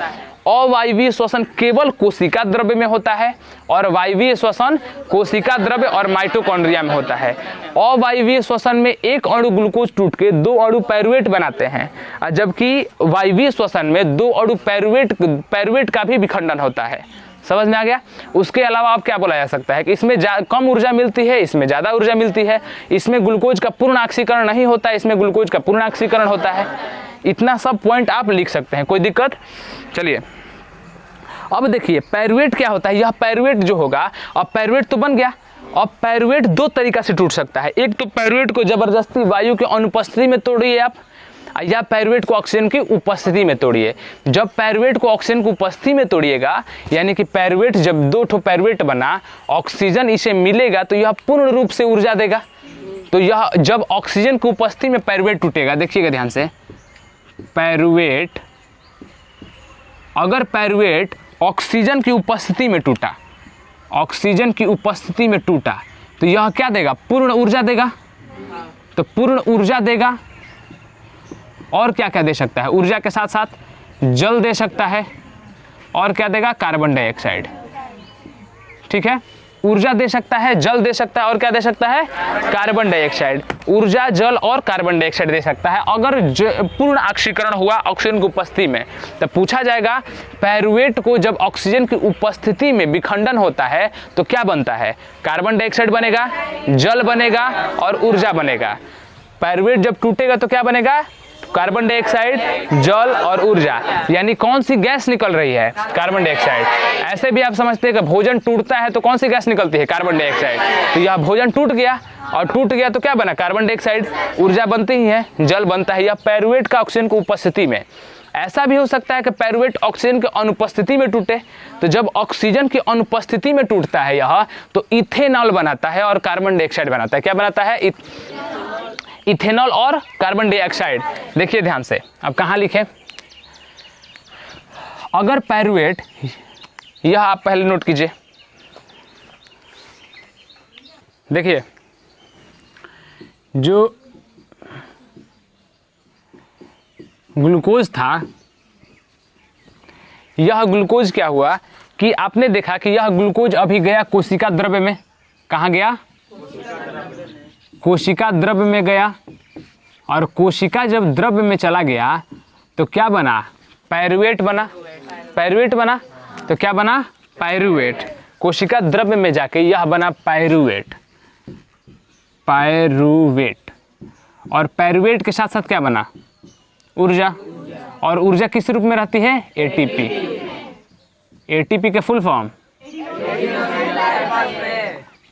अवायवीय श्वसन केवल कोशिका द्रव्य में होता है और वायवीय श्वसन कोशिका द्रव्य और माइटोकॉन्ड्रिया में होता है। अवायवीय श्वसन में एक अणु ग्लूकोज टूट के 2 अणु पायरुवेट बनाते हैं, जबकि वायवीय श्वसन में 2 अणु पायरुवेट का भी विखंडन होता है। समझ में आ गया? उसके अलावा आप क्या बोला जा सकता है कि इसमें कम ऊर्जा मिलती है, इसमें ज्यादा ऊर्जा मिलती है, इसमें ग्लूकोज का पूर्ण ऑक्सीकरण नहीं होता, इसमें ग्लूकोज का पूर्ण ऑक्सीकरण होता है। इतना सब पॉइंट आप लिख सकते हैं, कोई दिक्कत? चलिए अब देखिए पायरुवेट क्या होता है। यह पायरुवेट जो होगा, अब पायरुवेट तो बन गया, अब पायरुवेट 2 तरीका से टूट सकता है। एक तो पायरुवेट को जबरदस्ती वायु की अनुपस्थिति में तोड़िए आप, या पायरुवेट को ऑक्सीजन की उपस्थिति में तोड़िए। जब पायरुवेट को ऑक्सीजन की उपस्थिति में तोड़िएगा, यानी कि पायरुवेट जब 2 ठो पायरुवेट बना, ऑक्सीजन इसे मिलेगा तो यह पूर्ण रूप से ऊर्जा देगा। तो यह जब ऑक्सीजन की उपस्थिति में पायरुवेट टूटेगा, देखिएगा ध्यान से, पायरुवेट, अगर पायरुवेट ऑक्सीजन की उपस्थिति में टूटा, ऑक्सीजन की उपस्थिति में टूटा, तो यह क्या देगा? पूर्ण ऊर्जा देगा। तो पूर्ण ऊर्जा देगा, और क्या क्या दे सकता है? ऊर्जा के साथ साथ जल दे सकता है, और क्या देगा? Carbon dioxide. ठीक है, ऊर्जा दे सकता है, जल दे सकता है, और क्या दे सकता है? Carbon dioxide. ऊर्जा, जल और कार्बन डाइऑक्साइड दे सकता है अगर पूर्ण ऑक्सीकरण हुआ ऑक्सीजन की उपस्थिति में। तब पूछा जाएगा पायरुवेट को जब ऑक्सीजन की उपस्थिति में विखंडन होता है तो क्या बनता है? कार्बन डाइऑक्साइड बनेगा, जल बनेगा और ऊर्जा बनेगा। पायरुवेट जब टूटेगा तो क्या बनेगा? कार्बन डाइऑक्साइड, जल और ऊर्जा। यानी कौन सी गैस निकल रही है? Carbon dioxide. ऐसे भी आप समझते हैं कि भोजन टूटता है तो कौन सी गैस निकलती है? Carbon dioxide. तो यह भोजन टूट गया, और टूट गया तो क्या बना? Carbon dioxide. ऊर्जा बनती ही है, जल बनता है, या पायरुवेट का ऑक्सीजन की उपस्थिति में। ऐसा भी हो सकता है कि पायरुवेट ऑक्सीजन की अनुपस्थिति में टूटे। तो जब ऑक्सीजन की अनुपस्थिति में टूटता है यह, तो इथेनॉल बनाता है और कार्बन डाइऑक्साइड बनाता है। क्या बनाता है? इथेनॉल और कार्बन डाइऑक्साइड। देखिए ध्यान से, अब कहाँ लिखें? अगर पायरुवेट, यह आप पहले नोट कीजिए, देखिए जो ग्लूकोज था, यह ग्लूकोज क्या हुआ कि आपने देखा कि यह ग्लूकोज अभी गया कोशिका द्रव्य में। कहाँ गया? कोशिका द्रव्य में गया, और कोशिका जब द्रव्य में चला गया तो क्या बना? पायरुवेट बना। पायरुवेट बना तो क्या बना? पायरुवेट। कोशिका द्रव्य में जाके यह बना पायरुवेट। पायरुवेट, और पायरुवेट के साथ साथ क्या बना? ऊर्जा। और ऊर्जा किस रूप में रहती है? एटीपी। एटीपी के फुल फॉर्म,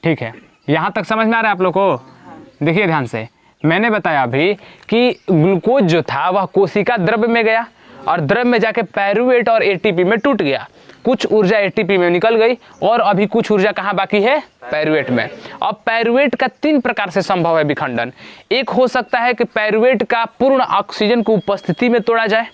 ठीक है, यहां तक समझ में आ रहा है आप लोग को? देखिए ध्यान से, मैंने बताया अभी कि ग्लूकोज जो था वह कोशिका द्रव्य में गया, और द्रव्य में जाके पायरुवेट और एटीपी में टूट गया। कुछ ऊर्जा एटीपी में निकल गई, और अभी कुछ ऊर्जा कहाँ बाकी है? पायरुवेट में। अब पायरुवेट का 3 प्रकार से संभव है विखंडन। एक हो सकता है कि पायरुवेट का पूर्ण ऑक्सीजन की उपस्थिति में तोड़ा जाए,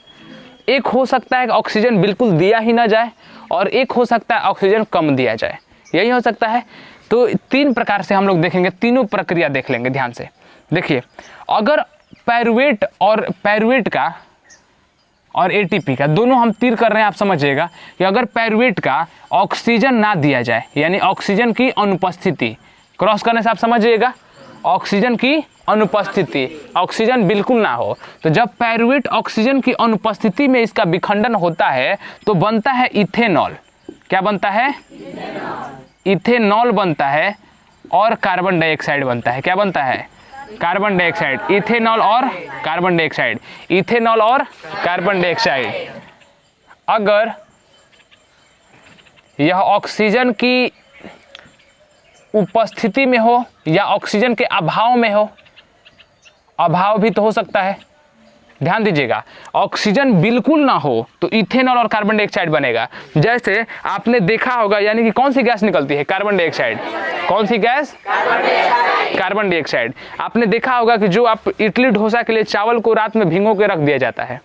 एक हो सकता है कि ऑक्सीजन बिल्कुल दिया ही ना जाए, और एक हो सकता है ऑक्सीजन कम दिया जाए। यही हो सकता है। तो 3 प्रकार से हम लोग देखेंगे, तीनों प्रक्रिया देख लेंगे ध्यान से। देखिए, अगर पायरुवेट और पायरुवेट का और एटीपी का, दोनों हम तीर कर रहे हैं। आप समझिएगा कि अगर पायरुवेट का ऑक्सीजन ना दिया जाए, यानी ऑक्सीजन की अनुपस्थिति, क्रॉस करने से आप समझिएगा ऑक्सीजन की अनुपस्थिति, ऑक्सीजन बिल्कुल ना हो, तो जब पायरुवेट ऑक्सीजन की अनुपस्थिति में इसका विखंडन होता है तो बनता है इथेनॉल। क्या बनता है? इथेनॉल बनता है और कार्बन डाइऑक्साइड बनता है। क्या बनता है? Carbon dioxide. इथेनॉल और कार्बन डाइऑक्साइड, इथेनॉल और कार्बन डाइऑक्साइड। अगर यह ऑक्सीजन की उपस्थिति में हो या ऑक्सीजन के अभाव में हो, अभाव भी तो हो सकता है, ध्यान दीजिएगा, ऑक्सीजन बिल्कुल ना हो तो इथेनॉल और कार्बन डाइऑक्साइड बनेगा। जैसे आपने देखा होगा, यानी कि कौन सी गैस निकलती है? Carbon dioxide. कौन सी गैस? Carbon dioxide. आपने देखा होगा कि जो आप इडली डोसा के लिए चावल को रात में भिगो के रख दिया जाता है,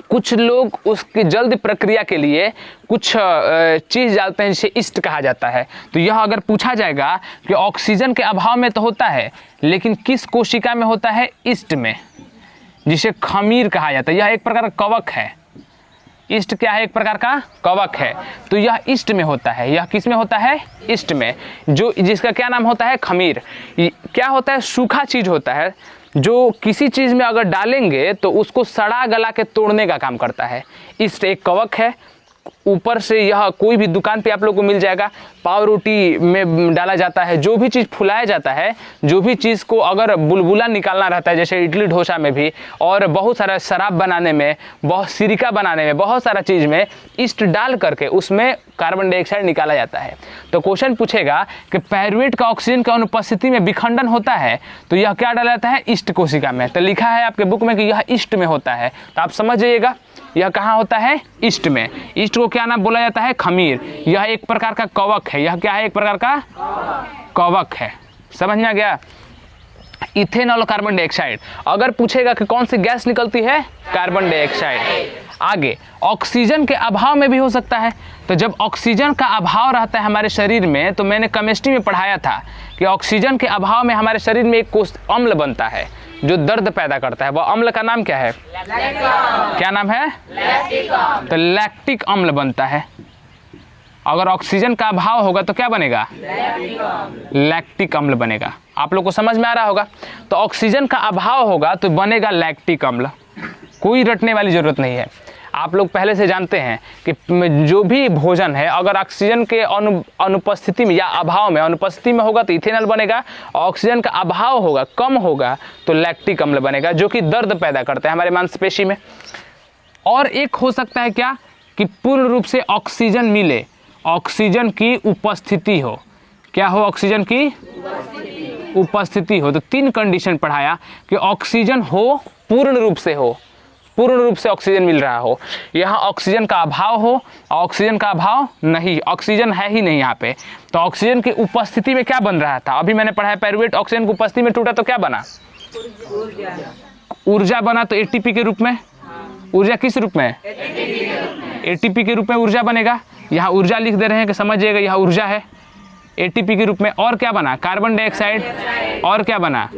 कुछ लोग उसकी जल्द प्रक्रिया के लिए कुछ चीज़ डालते हैं जिसे ईस्ट कहा जाता है। तो यह अगर पूछा जाएगा कि ऑक्सीजन के अभाव में तो होता है, लेकिन किस कोशिका में होता है? ईस्ट में, जिसे खमीर कहा जाता है। यह एक प्रकार का कवक है। ईस्ट क्या है? एक प्रकार का कवक है। तो यह ईस्ट में होता है। यह किस में होता है? ईस्ट में, जो जिसका क्या नाम होता है? खमीर। क्या होता है? सूखा चीज होता है जो किसी चीज में अगर डालेंगे तो उसको सड़ा गला के तोड़ने का काम करता है। ईस्ट एक कवक है। ऊपर से यह कोई भी दुकान पे आप लोग को मिल जाएगा, पाव रोटी में डाला जाता है। जो भी चीज़ फुलाया जाता है, जो भी चीज़ को अगर बुलबुला निकालना रहता है, जैसे इडली डोसा में भी, और बहुत सारा शराब बनाने में, बहुत सिरका बनाने में, बहुत सारा चीज़ में ईस्ट डाल करके उसमें कार्बन डाइऑक्साइड निकाला जाता है। तो क्वेश्चन पूछेगा कि पायरुवेट का ऑक्सीजन की अनुपस्थिति में विखंडन होता है तो यह क्या डाला जाता है? ईस्ट कोशिका में। तो लिखा है आपके बुक में कि यह ईस्ट में होता है। तो आप समझ जाइएगा यह कहाँ होता है? ईस्ट में। ईस्ट को क्या नाम बोला जाता है? खमीर। यह एक प्रकार का कवक है। यह क्या है? एक प्रकार का कवक है। समझ में आ गया? इथेनॉल और कार्बन डाइऑक्साइड। अगर पूछेगा कि कौन सी गैस निकलती है? Carbon dioxide. आगे ऑक्सीजन के अभाव में भी हो सकता है। तो जब ऑक्सीजन का अभाव रहता है हमारे शरीर में, तो मैंने केमिस्ट्री में पढ़ाया था कि ऑक्सीजन के अभाव में हमारे शरीर में एक अम्ल बनता है जो दर्द पैदा करता है। वह अम्ल का नाम क्या है? क्या नाम है? तो लैक्टिक अम्ल बनता है। अगर ऑक्सीजन का अभाव होगा तो क्या बनेगा? लैक्टिक अम्ल बनेगा। आप लोग को समझ में आ रहा होगा? तो ऑक्सीजन का अभाव होगा तो बनेगा लैक्टिक अम्ल। कोई रटने वाली जरूरत नहीं है। आप लोग पहले से जानते हैं कि जो भी भोजन है अगर ऑक्सीजन के अनुपस्थिति में या अभाव में, अनुपस्थिति में होगा तो इथेनॉल बनेगा, ऑक्सीजन का अभाव होगा, कम होगा तो लैक्टिक अम्ल बनेगा, जो कि दर्द पैदा करता है हमारे मांसपेशी में। और एक हो सकता है क्या कि पूर्ण रूप से ऑक्सीजन मिले, ऑक्सीजन की उपस्थिति हो। क्या हो? ऑक्सीजन की उपस्थिति हो। तो तीन कंडीशन पढ़ाया कि ऑक्सीजन हो, पूर्ण रूप से हो, पूर्ण रूप से ऑक्सीजन मिल रहा हो। यहाँ ऑक्सीजन का अभाव हो, ऑक्सीजन का अभाव नहीं, ऑक्सीजन है ही नहीं यहाँ पे। तो ऑक्सीजन की उपस्थिति में क्या बन रहा था? अभी मैंने पढ़ा पायरुवेट ऑक्सीजन की उपस्थिति में टूटा तो क्या बना? ऊर्जा बना। तो एटीपी के रूप में। ऊर्जा किस रूप में? एटीपी के रूप में ऊर्जा बनेगा। यहाँ ऊर्जा लिख दे रहे हैं कि समझिएगा यह ऊर्जा है एटीपी के रूप में। और क्या बना? Carbon dioxide. और क्या बना?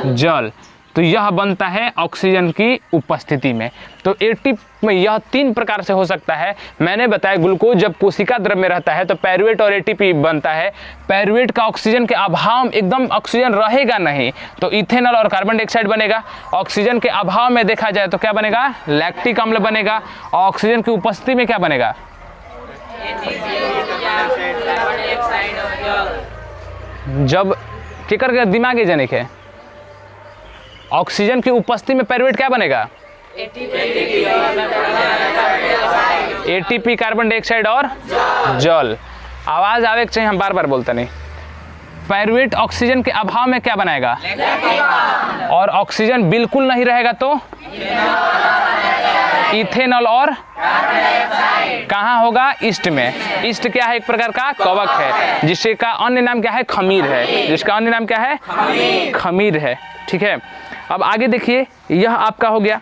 जल। तो यह बनता है ऑक्सीजन की उपस्थिति में। तो एटीपी में यह तीन प्रकार से हो सकता है। मैंने बताया ग्लूकोज जब कोशिका द्रव में रहता है तो पायरुवेट और एटीपी बनता है। पायरुवेट का ऑक्सीजन के अभाव में एकदम ऑक्सीजन रहेगा नहीं तो इथेनॉल और कार्बन डाइऑक्साइड बनेगा। ऑक्सीजन के अभाव में देखा जाए तो क्या बनेगा? लैक्टिक अम्ल बनेगा। और ऑक्सीजन की उपस्थिति में क्या बनेगा? जब केकर के दिमाग जनिक है, ऑक्सीजन की उपस्थिति में पायरुवेट क्या बनेगा? एटीपी, कार्बन डाइऑक्साइड और जल। आवाज आवे के चाहिए, हम बार बार बोलते नहीं। पायरुवेट ऑक्सीजन के अभाव में क्या बनाएगा? और ऑक्सीजन बिल्कुल नहीं रहेगा तो इथेनॉल और कहाँ होगा? ईस्ट में। ईस्ट क्या है? एक प्रकार का कवक है जिसका का अन्य नाम क्या है? खमीर है। जिसका अन्य नाम क्या है? खमीर है। ठीक है। अब आगे देखिए, यह आपका हो गया।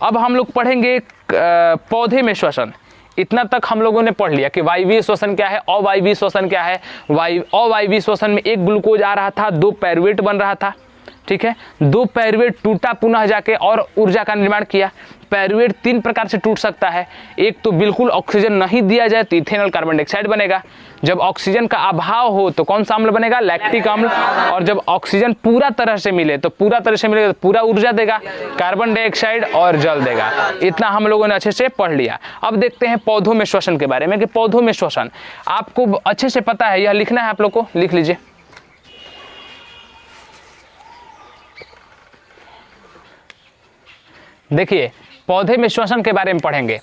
अब हम लोग पढ़ेंगे पौधे में श्वसन। इतना तक हम लोगों ने पढ़ लिया कि वायवीय श्वसन क्या है, अवायवीय श्वसन क्या है। अवायवीय श्वसन में एक ग्लूकोज आ रहा था, दो पायरुवेट बन रहा था। ठीक है, 2 पाइरूवेट टूटा पुनः जाके और ऊर्जा का निर्माण किया। पाइरूवेट 3 प्रकार से टूट सकता है। एक तो बिल्कुल ऑक्सीजन नहीं दिया जाए तो इथेनॉल कार्बन डाइऑक्साइड बनेगा। जब ऑक्सीजन का अभाव हो तो कौन सा अम्ल बनेगा? लैक्टिक अम्ल। और जब ऑक्सीजन पूरा तरह से मिले तो पूरा ऊर्जा देगा, कार्बन डाइऑक्साइड और जल देगा। इतना हम लोगों ने अच्छे से पढ़ लिया। अब देखते हैं पौधों में श्वसन के बारे में कि पौधों में श्वसन आपको अच्छे से पता है, यह लिखना है आप लोग को, लिख लीजिए। देखिए पौधे में श्वसन के बारे में पढ़ेंगे।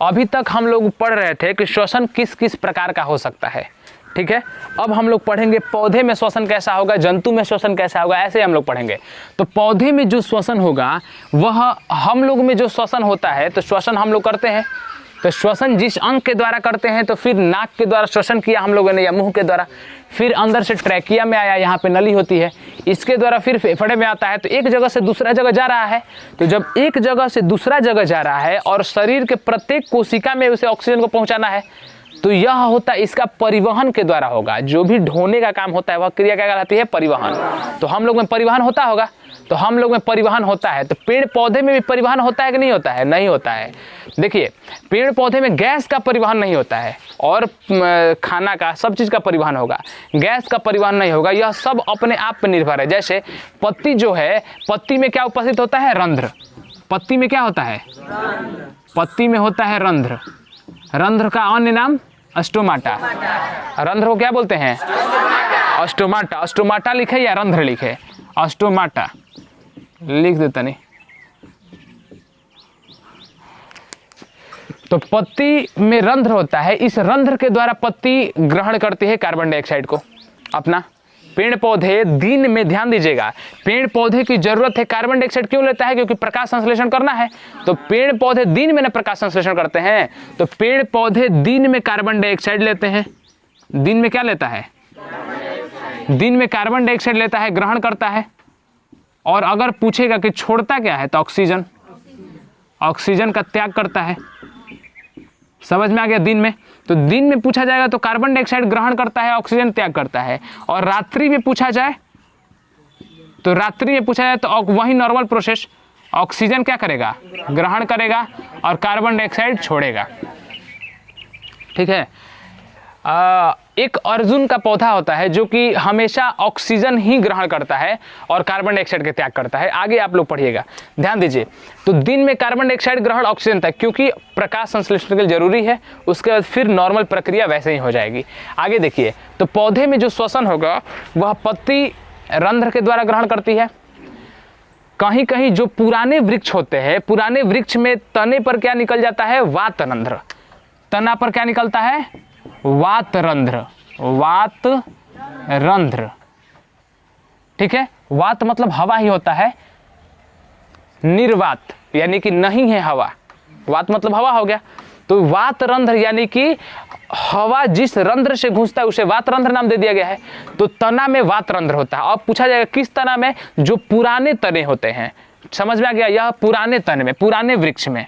अभी तक हम लोग पढ़ रहे थे कि श्वसन किस किस प्रकार का हो सकता है, ठीक है। अब हम लोग पढ़ेंगे पौधे में श्वसन कैसा होगा, जंतु में श्वसन कैसा होगा, ऐसे हम लोग पढ़ेंगे। तो पौधे में जो श्वसन होगा वह हम लोग में जो श्वसन होता है, तो श्वसन हम लोग करते हैं, तो श्वसन जिस अंग के द्वारा करते हैं, तो फिर नाक के द्वारा श्वसन किया हम लोगों ने या मुंह के द्वारा, फिर अंदर से ट्रैकिया में आया, यहाँ पे नली होती है, इसके द्वारा फिर फेफड़े में आता है। तो एक जगह से दूसरा जगह जा रहा है। तो जब एक जगह से दूसरा जगह जा रहा है और शरीर के प्रत्येक कोशिका में उसे ऑक्सीजन को पहुंचाना है, तो यह होता है इसका परिवहन के द्वारा होगा। जो भी ढोने का काम होता है वह क्रिया क्या कहलाती है? परिवहन। तो हम लोग में परिवहन होता होगा, तो हम लोग में परिवहन होता है। तो पेड़ पौधे में भी परिवहन होता है कि नहीं होता है? नहीं होता है। देखिए पेड़ पौधे में गैस का परिवहन नहीं होता है और खाना का सब चीज़ का परिवहन होगा, गैस का परिवहन नहीं होगा। यह सब अपने आप पर निर्भर है। जैसे पत्ती जो है, पत्ती में क्या उपस्थित होता है? रंध्र। पत्ती में क्या होता है? पत्ती में होता है रंध्र। रंध्र का अन्य नाम अस्टोमाटा। रंध्र को क्या बोलते हैं? अस्टोमाटा। अस्टोमाटा लिखे या रंध्र लिखे? अस्टोमाटा लिख देता नहीं। तो पत्ती में रंध्र होता है, इस रंध्र के द्वारा पत्ती ग्रहण करती है कार्बन डाइऑक्साइड को अपना। पेड़ पौधे दिन में, ध्यान दीजिएगा, पेड़ पौधे की जरूरत है कार्बन डाइऑक्साइड क्यों लेता है? क्योंकि प्रकाश संश्लेषण करना है। तो पेड़ पौधे दिन में ना प्रकाश संश्लेषण करते हैं, तो पेड़ पौधे दिन में कार्बन डाइऑक्साइड लेते हैं। दिन में क्या लेता है? दिन में कार्बन डाइऑक्साइड लेता है, ग्रहण करता है। और अगर पूछेगा कि छोड़ता क्या है, तो ऑक्सीजन। ऑक्सीजन का त्याग करता है। समझ में आ गया? दिन में, तो दिन में पूछा जाएगा तो कार्बन डाइऑक्साइड ग्रहण करता है, ऑक्सीजन त्याग करता है। और रात्रि में पूछा जाए तो रात्रि में पूछा जाए तो वही नॉर्मल प्रोसेस, ऑक्सीजन क्या करेगा? ग्रहण करेगा और कार्बन डाइऑक्साइड छोड़ेगा, ठीक है। एक अर्जुन का पौधा होता है जो कि हमेशा ऑक्सीजन ही ग्रहण करता है और कार्बन डाइऑक्साइड का त्याग करता है। आगे आप लोग पढ़िएगा, ध्यान दीजिए। तो दिन में कार्बन डाइऑक्साइड ग्रहण, ऑक्सीजन तक, क्योंकि प्रकाश संश्लेषण के लिए जरूरी है। उसके बाद फिर नॉर्मल प्रक्रिया वैसे ही हो जाएगी। आगे देखिए, तो पौधे में जो श्वसन होगा वह पत्ती रंध्र के द्वारा ग्रहण करती है। कहीं कहीं जो पुराने वृक्ष होते हैं, पुराने वृक्ष में तने पर क्या निकल जाता है? वात रंध्र। तना पर क्या निकलता है? वात रंध्र। वात रंध्र, ठीक है। वात मतलब हवा ही होता है, निर्वात यानी कि नहीं है हवा। वात मतलब हवा हो गया। तो वात रंध्र यानी कि हवा जिस रंध्र से घुसता है उसे वात रंध्र नाम दे दिया गया है। तो तना में वात रंध्र होता है। अब पूछा जाएगा किस तना में? जो पुराने तने होते हैं। समझ में आ गया? यह पुराने तने में, पुराने वृक्ष में,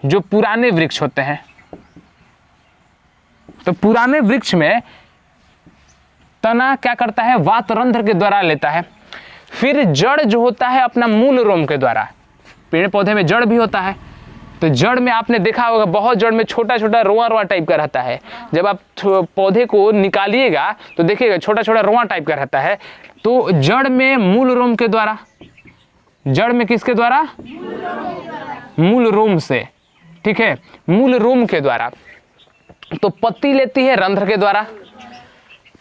जो पुराने वृक्ष होते हैं। तो पुराने वृक्ष में तना क्या करता है? वात रंध्र के द्वारा लेता है। फिर जड़ जो होता है अपना मूल रोम के द्वारा। पेड़ पौधे में जड़ भी होता है। तो जड़ में आपने देखा होगा बहुत जड़ में छोटा छोटा रोआ रोआ टाइप का रहता है। जब आप पौधे को निकालिएगा तो देखिएगा छोटा छोटा रोआ टाइप का रहता है। तो जड़ में मूल रोम के द्वारा, जड़ में किसके द्वारा? मूल रोम से, ठीक है, मूल रोम के द्वारा। तो पत्ती लेती है रंध्र के द्वारा,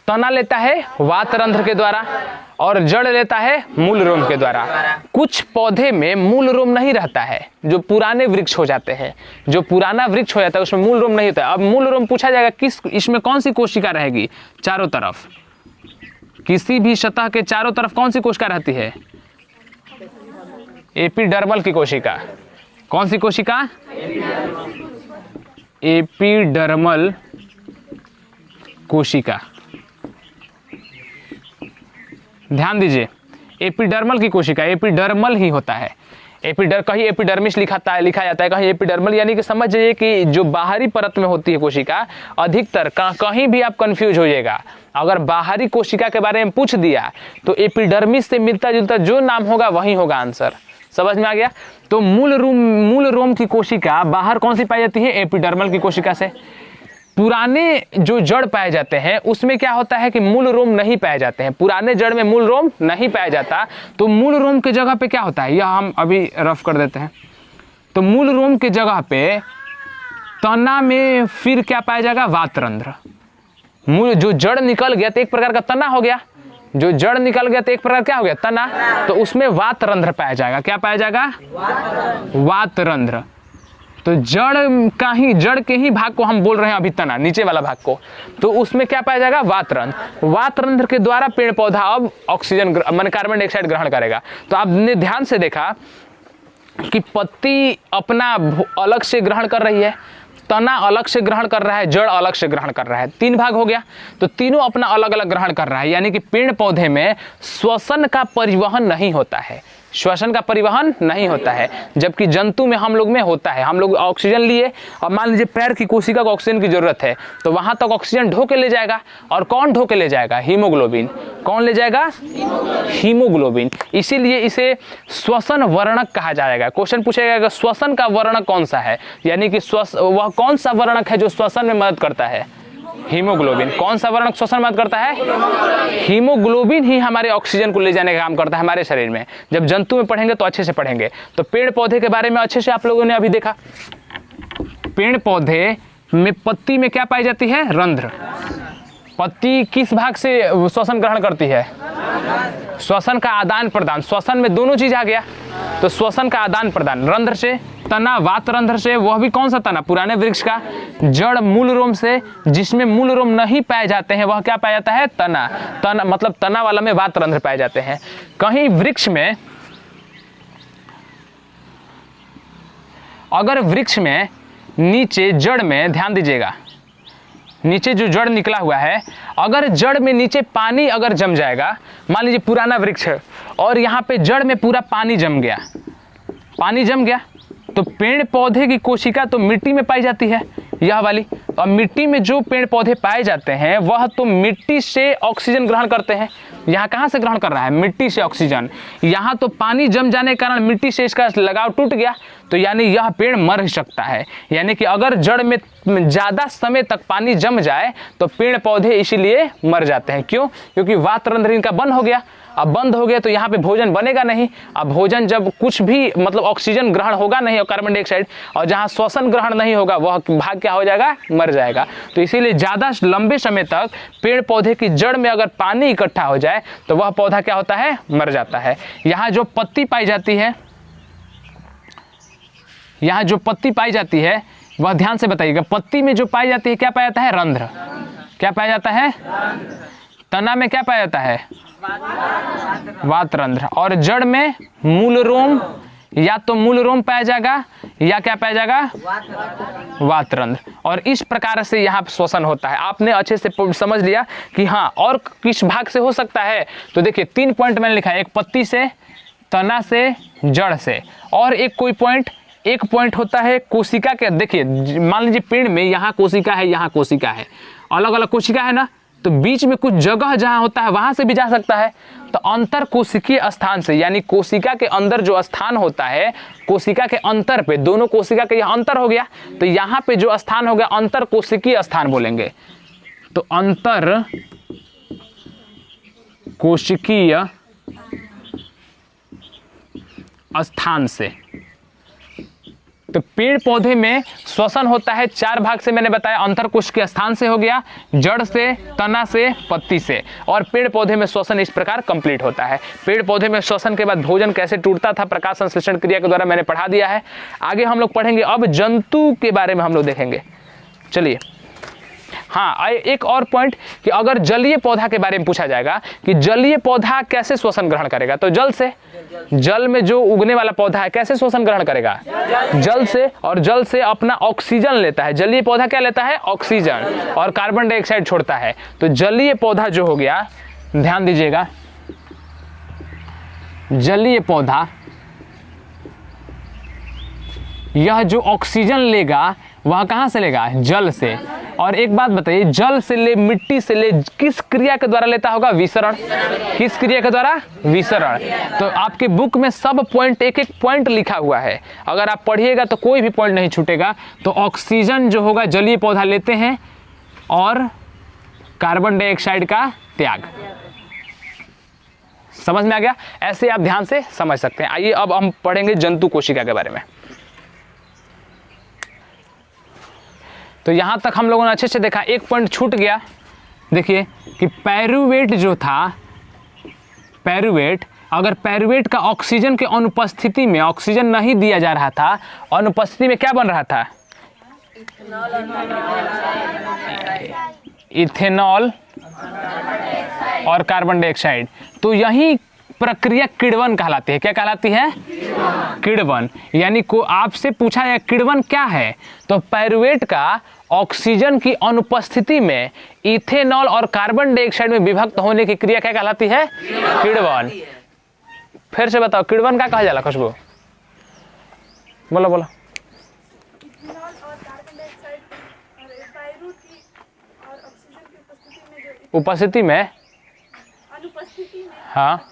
तना लेता है वात रंध्र के द्वारा और जड़ लेता है मूल रोम के द्वारा। कुछ पौधे में मूल रोम नहीं रहता है, जो पुराने वृक्ष हो जाते हैं। जो पुराना वृक्ष हो जाता है उसमें मूल रोम नहीं होता है। अब मूल रोम पूछा जाएगा किस, इसमें कौन सी कोशिका रहेगी? चारों तरफ, किसी भी सतह के चारों तरफ कौन सी कोशिका रहती है? एपिडर्मल की कोशिका। कौन सी कोशिका? एपिडर्मल कोशिका। ध्यान दीजिए, एपिडर्मल की कोशिका, एपिडर्मल ही होता है। कहीं एपिडर्मिस लिखा जाता है, कहीं एपिडर्मल, यानी कि समझ जाइए कि जो बाहरी परत में होती है कोशिका, अधिकतर कहीं भी आप कंफ्यूज हो जाएगा। अगर बाहरी कोशिका के बारे में पूछ दिया तो एपिडर्मिस से मिलता जुलता जो नाम होगा वही होगा आंसर। समझ में आ गया? तो मूल रोम की कोशिका बाहर कौन सी पाई जाती है? एपिडर्मल की कोशिका से। पुराने जो जड़ पाए जाते हैं उसमें क्या होता है कि मूल रोम नहीं पाए जाते हैं, पुराने जड़ में मूल रोम नहीं पाया जाता, तो मूल रोम की जगह पे क्या होता है, यह हम अभी रफ कर देते हैं। तो मूल रोम की जगह पे तना में फिर क्या पाया जाएगा? वातरंध्र। मूल जो जड़ निकल गया तो एक प्रकार का तना हो गया, जो जड़ निकल गया तो एक प्रकार क्या हो गया? तना। तो उसमें वातरंध्र पाया जाएगा। क्या पाया जाएगा? वातरंध्र। तो जड़ के ही भाग को हम बोल रहे हैं अभी तना, नीचे वाला भाग को, तो उसमें क्या पाया जाएगा? वातरंध्र। वातरंध्र के द्वारा पेड़ पौधा अब ऑक्सीजन माने कार्बन डाइऑक्साइड ग्रहण करेगा। तो आपने ध्यान से देखा कि पत्ती अपना अलग से ग्रहण कर रही है, तना अलग से ग्रहण कर रहा है, जड़ अलग से ग्रहण कर रहा है, 3 भाग हो गया। तो तीनों अपना अलग अलग ग्रहण कर रहा है, यानी कि पेड़ पौधे में श्वसन का परिवहन नहीं होता है, श्वसन का परिवहन नहीं होता है, जबकि जंतु में हम लोग में होता है। हम लोग ऑक्सीजन लिए और मान लीजिए पैर की कोशिका को ऑक्सीजन की जरूरत है, तो वहां तक ऑक्सीजन ढो के ले जाएगा, और कौन ढो के ले जाएगा? हीमोग्लोबिन। कौन ले जाएगा? हीमोग्लोबिन। इसीलिए इसे श्वसन वर्णक कहा जाएगा। क्वेश्चन पूछेगा कि श्वसन का वर्णक कौन सा है, यानी कि वह कौन सा वर्णक है जो श्वसन में मदद करता है? हीमोग्लोबिन। कौन सा वर्णक श्वसन मदद करता है? हीमोग्लोबिन ही हमारे ऑक्सीजन को ले जाने का काम करता है हमारे शरीर में। जब जंतु में पढ़ेंगे तो अच्छे से पढ़ेंगे। तो पेड़ पौधे के बारे में अच्छे से आप लोगों ने अभी देखा। पेड़ पौधे में पत्ती में क्या पाई जाती है? रंध्र। पत्ती किस भाग से श्वसन ग्रहण करती है? श्वसन का आदान प्रदान। श्वसन में दोनों चीज आ गया, तो श्वसन का आदान प्रदान रंध्र से। तना वातरंध्र से, वह भी कौन सा तना? पुराने वृक्ष का। जड़ मूल रोम से, जिसमें मूल रोम नहीं पाए जाते हैं वह क्या पाया जाता है? तना मतलब तना वाला में वातरंध्र पाए जाते हैं। कहीं वृक्ष में, अगर वृक्ष में नीचे जड़ में ध्यान दीजिएगा, नीचे जो जड़ निकला हुआ है, अगर जड़ में नीचे पानी अगर जम जाएगा, मान लीजिए पुराना वृक्ष है और यहाँ पे जड़ में पूरा पानी जम गया, पानी जम गया, तो पेड़ पौधे की कोशिका तो मिट्टी में पाई जाती है, यह वाली। और मिट्टी में जो पेड़ पौधे पाए जाते हैं वह तो मिट्टी से ऑक्सीजन ग्रहण करते हैं। यहाँ कहाँ से ग्रहण कर रहा है? मिट्टी से ऑक्सीजन। यहाँ तो पानी जम जाने के कारण मिट्टी से इसका लगाव टूट गया, तो यानी यह पेड़ मर ही सकता है। यानी कि अगर जड़ में ज़्यादा समय तक पानी जम जाए तो पेड़ पौधे इसीलिए मर जाते हैं। क्यों? क्योंकि वातरंध्र इनका बंद हो गया। अब बंद हो गया तो यहाँ पे भोजन बनेगा नहीं। अब भोजन जब कुछ भी मतलब ऑक्सीजन ग्रहण होगा नहीं और कार्बन डाइऑक्साइड, और जहाँ श्वसन ग्रहण नहीं होगा वह भाग क्या हो जाएगा? मर जाएगा। तो इसीलिए ज़्यादा लंबे समय तक पेड़ पौधे की जड़ में अगर पानी इकट्ठा हो जाए तो वह पौधा क्या होता है? मर जाता है। यहाँ जो पत्ती पाई जाती है, यहाँ जो पत्ती पाई जाती है वह ध्यान से बताइएगा। पत्ती में जो पाई जाती है क्या पाया जाता है? रंध्र। क्या पाया जाता है? तना में क्या पाया जाता है? वातरंध्र। और जड़ में मूल रोम, या तो मूल रोम पाया जाएगा या क्या पाया जाएगा? वातरंध्र। और इस प्रकार से यहाँ श्वसन होता है। आपने अच्छे से समझ लिया कि हाँ और किस भाग से हो सकता है। तो देखिए 3 पॉइंट मैंने लिखा है, एक पत्ती से, तना से, जड़ से, और एक कोई पॉइंट, एक पॉइंट होता है कोशिका के। देखिए मान लीजिए पेड़ में यहाँ कोशिका है, यहाँ कोशिका है, अलग अलग कोशिका है ना, तो बीच में कुछ जगह जहाँ होता है वहां से भी जा सकता है। तो अंतर कोशिकीय स्थान से, यानी कोशिका के अंदर जो स्थान होता है, कोशिका के अंतर पे, दोनों कोशिका के यहाँ अंतर हो गया, तो यहाँ पे जो स्थान हो गया अंतर कोशिकीय स्थान बोलेंगे। तो अंतर कोशिकीय स्थान से। तो पेड़ पौधे में श्वसन होता है 4 भाग से, मैंने बताया। अंतर कोशिकीय स्थान से हो गया, जड़ से, तना से, पत्ती से। और पेड़ पौधे में श्वसन इस प्रकार कंप्लीट होता है। पेड़ पौधे में श्वसन के बाद भोजन कैसे टूटता था प्रकाश संश्लेषण क्रिया के द्वारा मैंने पढ़ा दिया है। आगे हम लोग पढ़ेंगे, अब जंतु के बारे में हम लोग देखेंगे। चलिए, हाँ एक और पॉइंट कि अगर जलीय पौधा के बारे में पूछा जाएगा कि जलीय पौधा कैसे श्वसन ग्रहण करेगा, तो जल से। जल में जो उगने वाला पौधा है कैसे श्वसन ग्रहण करेगा? जल से। और जल से अपना ऑक्सीजन लेता है। जलीय पौधा क्या लेता है? ऑक्सीजन, और कार्बन डाइऑक्साइड छोड़ता है। तो जलीय पौधा जो हो गया, ध्यान दीजिएगा, जलीय पौधा यह जो ऑक्सीजन लेगा वह कहाँ से लेगा? जल से। और एक बात बताइए, जल से ले, मिट्टी से ले, किस क्रिया के द्वारा लेता होगा? विसरण। किस क्रिया के द्वारा? विसरण। तो आपके बुक में सब पॉइंट, एक एक पॉइंट लिखा हुआ है, अगर आप पढ़िएगा तो कोई भी पॉइंट नहीं छूटेगा। तो ऑक्सीजन जो होगा जलीय पौधा लेते हैं और कार्बन डाइऑक्साइड का त्याग। समझ में आ गया? ऐसे आप ध्यान से समझ सकते हैं। आइए अब हम पढ़ेंगे जंतु कोशिका के बारे में। तो यहां तक हम लोगों ने अच्छे से देखा, एक पॉइंट छूट गया। देखिए कि पायरूवेट जो था, पायरूवेट, अगर पायरूवेट का ऑक्सीजन के अनुपस्थिति में, ऑक्सीजन नहीं दिया जा रहा था, अनुपस्थिति में क्या बन रहा था? इथेनॉल और कार्बन डाइऑक्साइड। तो यही प्रक्रिया किण्वन कहलाती है। क्या कहलाती है? किण्वन। यानी को आपसे पूछा जाए किण्वन क्या है, तो पायरूवेट का ऑक्सीजन की अनुपस्थिति में इथेनॉल और कार्बन डाइऑक्साइड में विभक्त होने की क्रिया क्या कहलाती है? किण्वन। फिर से बताओ, किण्वन क्या कहा जाला? खुशबू बोलो बोलो। उपस्थिति में, हाँ,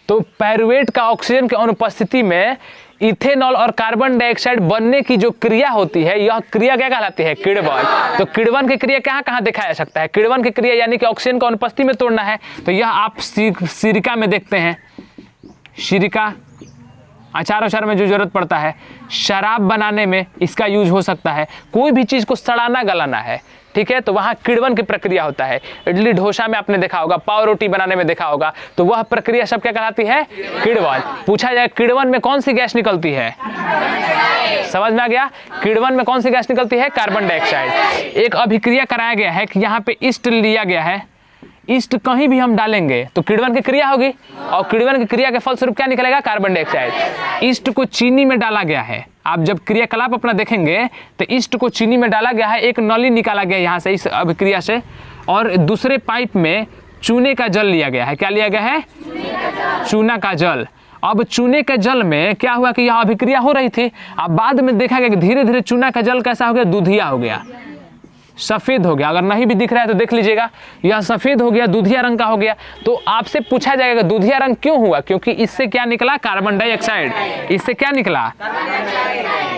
तो पायरूवेट का ऑक्सीजन की अनुपस्थिति में इथेनॉल और कार्बन डाइऑक्साइड बनने की जो क्रिया होती है, यह क्रिया क्या कहलाती है? किण्वन। तो किण्वन की क्रिया कहाँ कहाँ देखा जा सकता है? किण्वन की क्रिया यानी कि ऑक्सीजन को अनुपस्थिति में तोड़ना है, तो यह आप सिरिका में देखते हैं। सिरिका अचार उचार में जो जरूरत पड़ता है, शराब बनाने में इसका यूज हो सकता है। कोई भी चीज़ को सड़ाना गलाना है, ठीक है, तो वहाँ किण्वन की प्रक्रिया होता है। इडली डोसा में आपने देखा होगा, पाव रोटी बनाने में देखा होगा, तो वह प्रक्रिया सब क्या कहलाती है? किण्वन। पूछा जाए किण्वन में कौन सी गैस निकलती है? समझ में आ गया? किण्वन में कौन सी गैस निकलती है? Carbon dioxide. एक अभिक्रिया कराया गया है कि यहाँ पे ईस्ट लिया गया है, ईस्ट कहीं भी हम डालेंगे तो किण्वन की क्रिया होगी, और किण्वन की क्रिया के फलस्वरूप क्या निकलेगा? Carbon dioxide. ईस्ट को चीनी में डाला गया है। आप जब क्रियाकलाप अपना देखेंगे तो ईस्ट को चीनी में डाला गया है, एक नली निकाला गया यहाँ से इस अभिक्रिया से, और दूसरे पाइप में चूने का जल लिया गया है। क्या लिया गया है? चूना का जल। अब चूने के जल में क्या हुआ कि यह अभिक्रिया हो रही थी, अब बाद में देखा गया कि धीरे धीरे चूना का जल कैसा हो गया? दूधिया हो गया, सफ़ेद हो गया। अगर नहीं भी दिख रहा है तो देख लीजिएगा, यह सफ़ेद हो गया, दूधिया रंग का हो गया। तो आपसे पूछा जाएगा दूधिया रंग क्यों हुआ? क्योंकि इससे क्या निकला? Carbon dioxide. इससे क्या निकला?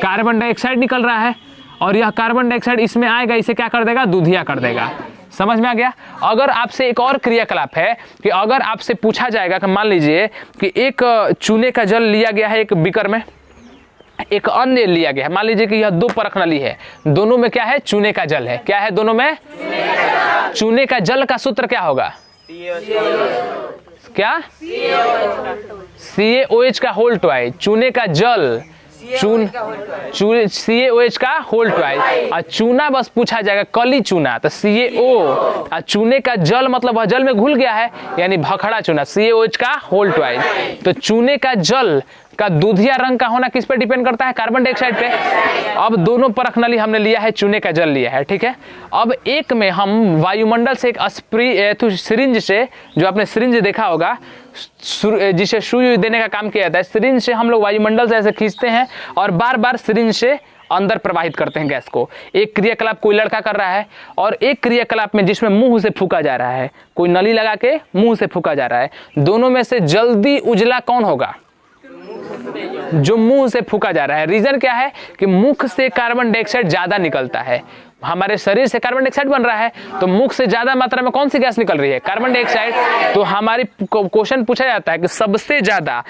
कार्बन डाइऑक्साइड निकल रहा है, और यह कार्बन डाइऑक्साइड इसमें आएगा, इसे क्या कर देगा? दूधिया कर देगा। समझ में आ गया? अगर आपसे एक और क्रियाकलाप है कि अगर आपसे पूछा जाएगा कि मान लीजिए कि एक चूने का जल लिया गया है एक बीकर में, एक अन्य लिया गया है, मान लीजिए कि यह दो परख नली है, दोनों में क्या है? चूने का जल है। क्या है दोनों में? चूने का जल का सूत्र क्या होगा? क्या? CaOH का होल ट्वाइस। चूने का जल, CaOH का होल ट्वाइस। और चूना बस पूछा जाएगा कली चूना, तो CaO। और चूने का जल मतलब वह जल में घुल गया है, यानी भखड़ा चूना, CaOH का होल ट्वाइस। तो चूने का जल का दूधिया रंग का होना किस पे डिपेंड करता है? कार्बन डाइऑक्साइड पे। अब दोनों परख नली हमने लिया है, चूने का जल लिया है, ठीक है। अब एक में हम वायुमंडल से एक सिरिंज से, जो आपने सिरिंज देखा होगा जिसे सुई देने का काम किया जाता है, सिरिंज से हम लोग वायुमंडल से ऐसे खींचते हैं और बार बार सिरिंज से अंदर प्रवाहित करते हैं गैस को। एक क्रियाकलाप कोई लड़का कर रहा है, और एक क्रियाकलाप में जिसमें मुंह से फूका जा रहा है, कोई नली लगा के मुंह से फूका जा रहा है। दोनों में से जल्दी उजला कौन होगा? जो मुंह से फूका जा रहा है। रीजन क्या है कि मुख से कार्बन डाइऑक्साइड ज्यादा निकलता है। हमारे शरीर से कार्बन डाइऑक्साइड बन रहा है, तो मुख से ज्यादा मात्रा में कौन सी गैस निकल रही है? Carbon dioxide. तो हमारी क्वेश्चन पूछा जाता है कि सबसे ज्यादा,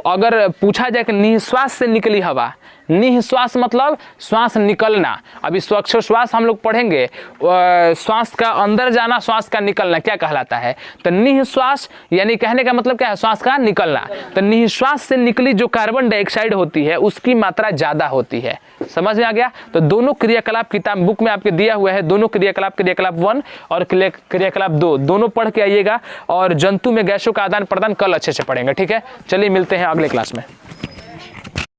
अगर पूछा जाए कि निश्वास से निकली हवा, निश्वास मतलब श्वास निकलना, अभी श्वास हम लोग पढ़ेंगे, श्वास का अंदर जाना, श्वास का निकलना क्या कहलाता है? तो निश्वास यानी कहने का मतलब क्या है? श्वास का निकलना। तो निश्वास से निकली जो कार्बन डाइऑक्साइड होती है उसकी मात्रा ज्यादा होती है। समझ में आ गया? तो दोनों क्रियाकलाप किताब बुक में आपके दिया हुआ है, दोनों क्रियाकलाप 1 और क्रियाकलाप 2 दोनों पढ़ के आइएगा, और जंतु में गैसों का आदान प्रदान कल अच्छे से पढ़ेंगे, ठीक है। चलिए मिलते हैं अगले क्लास में।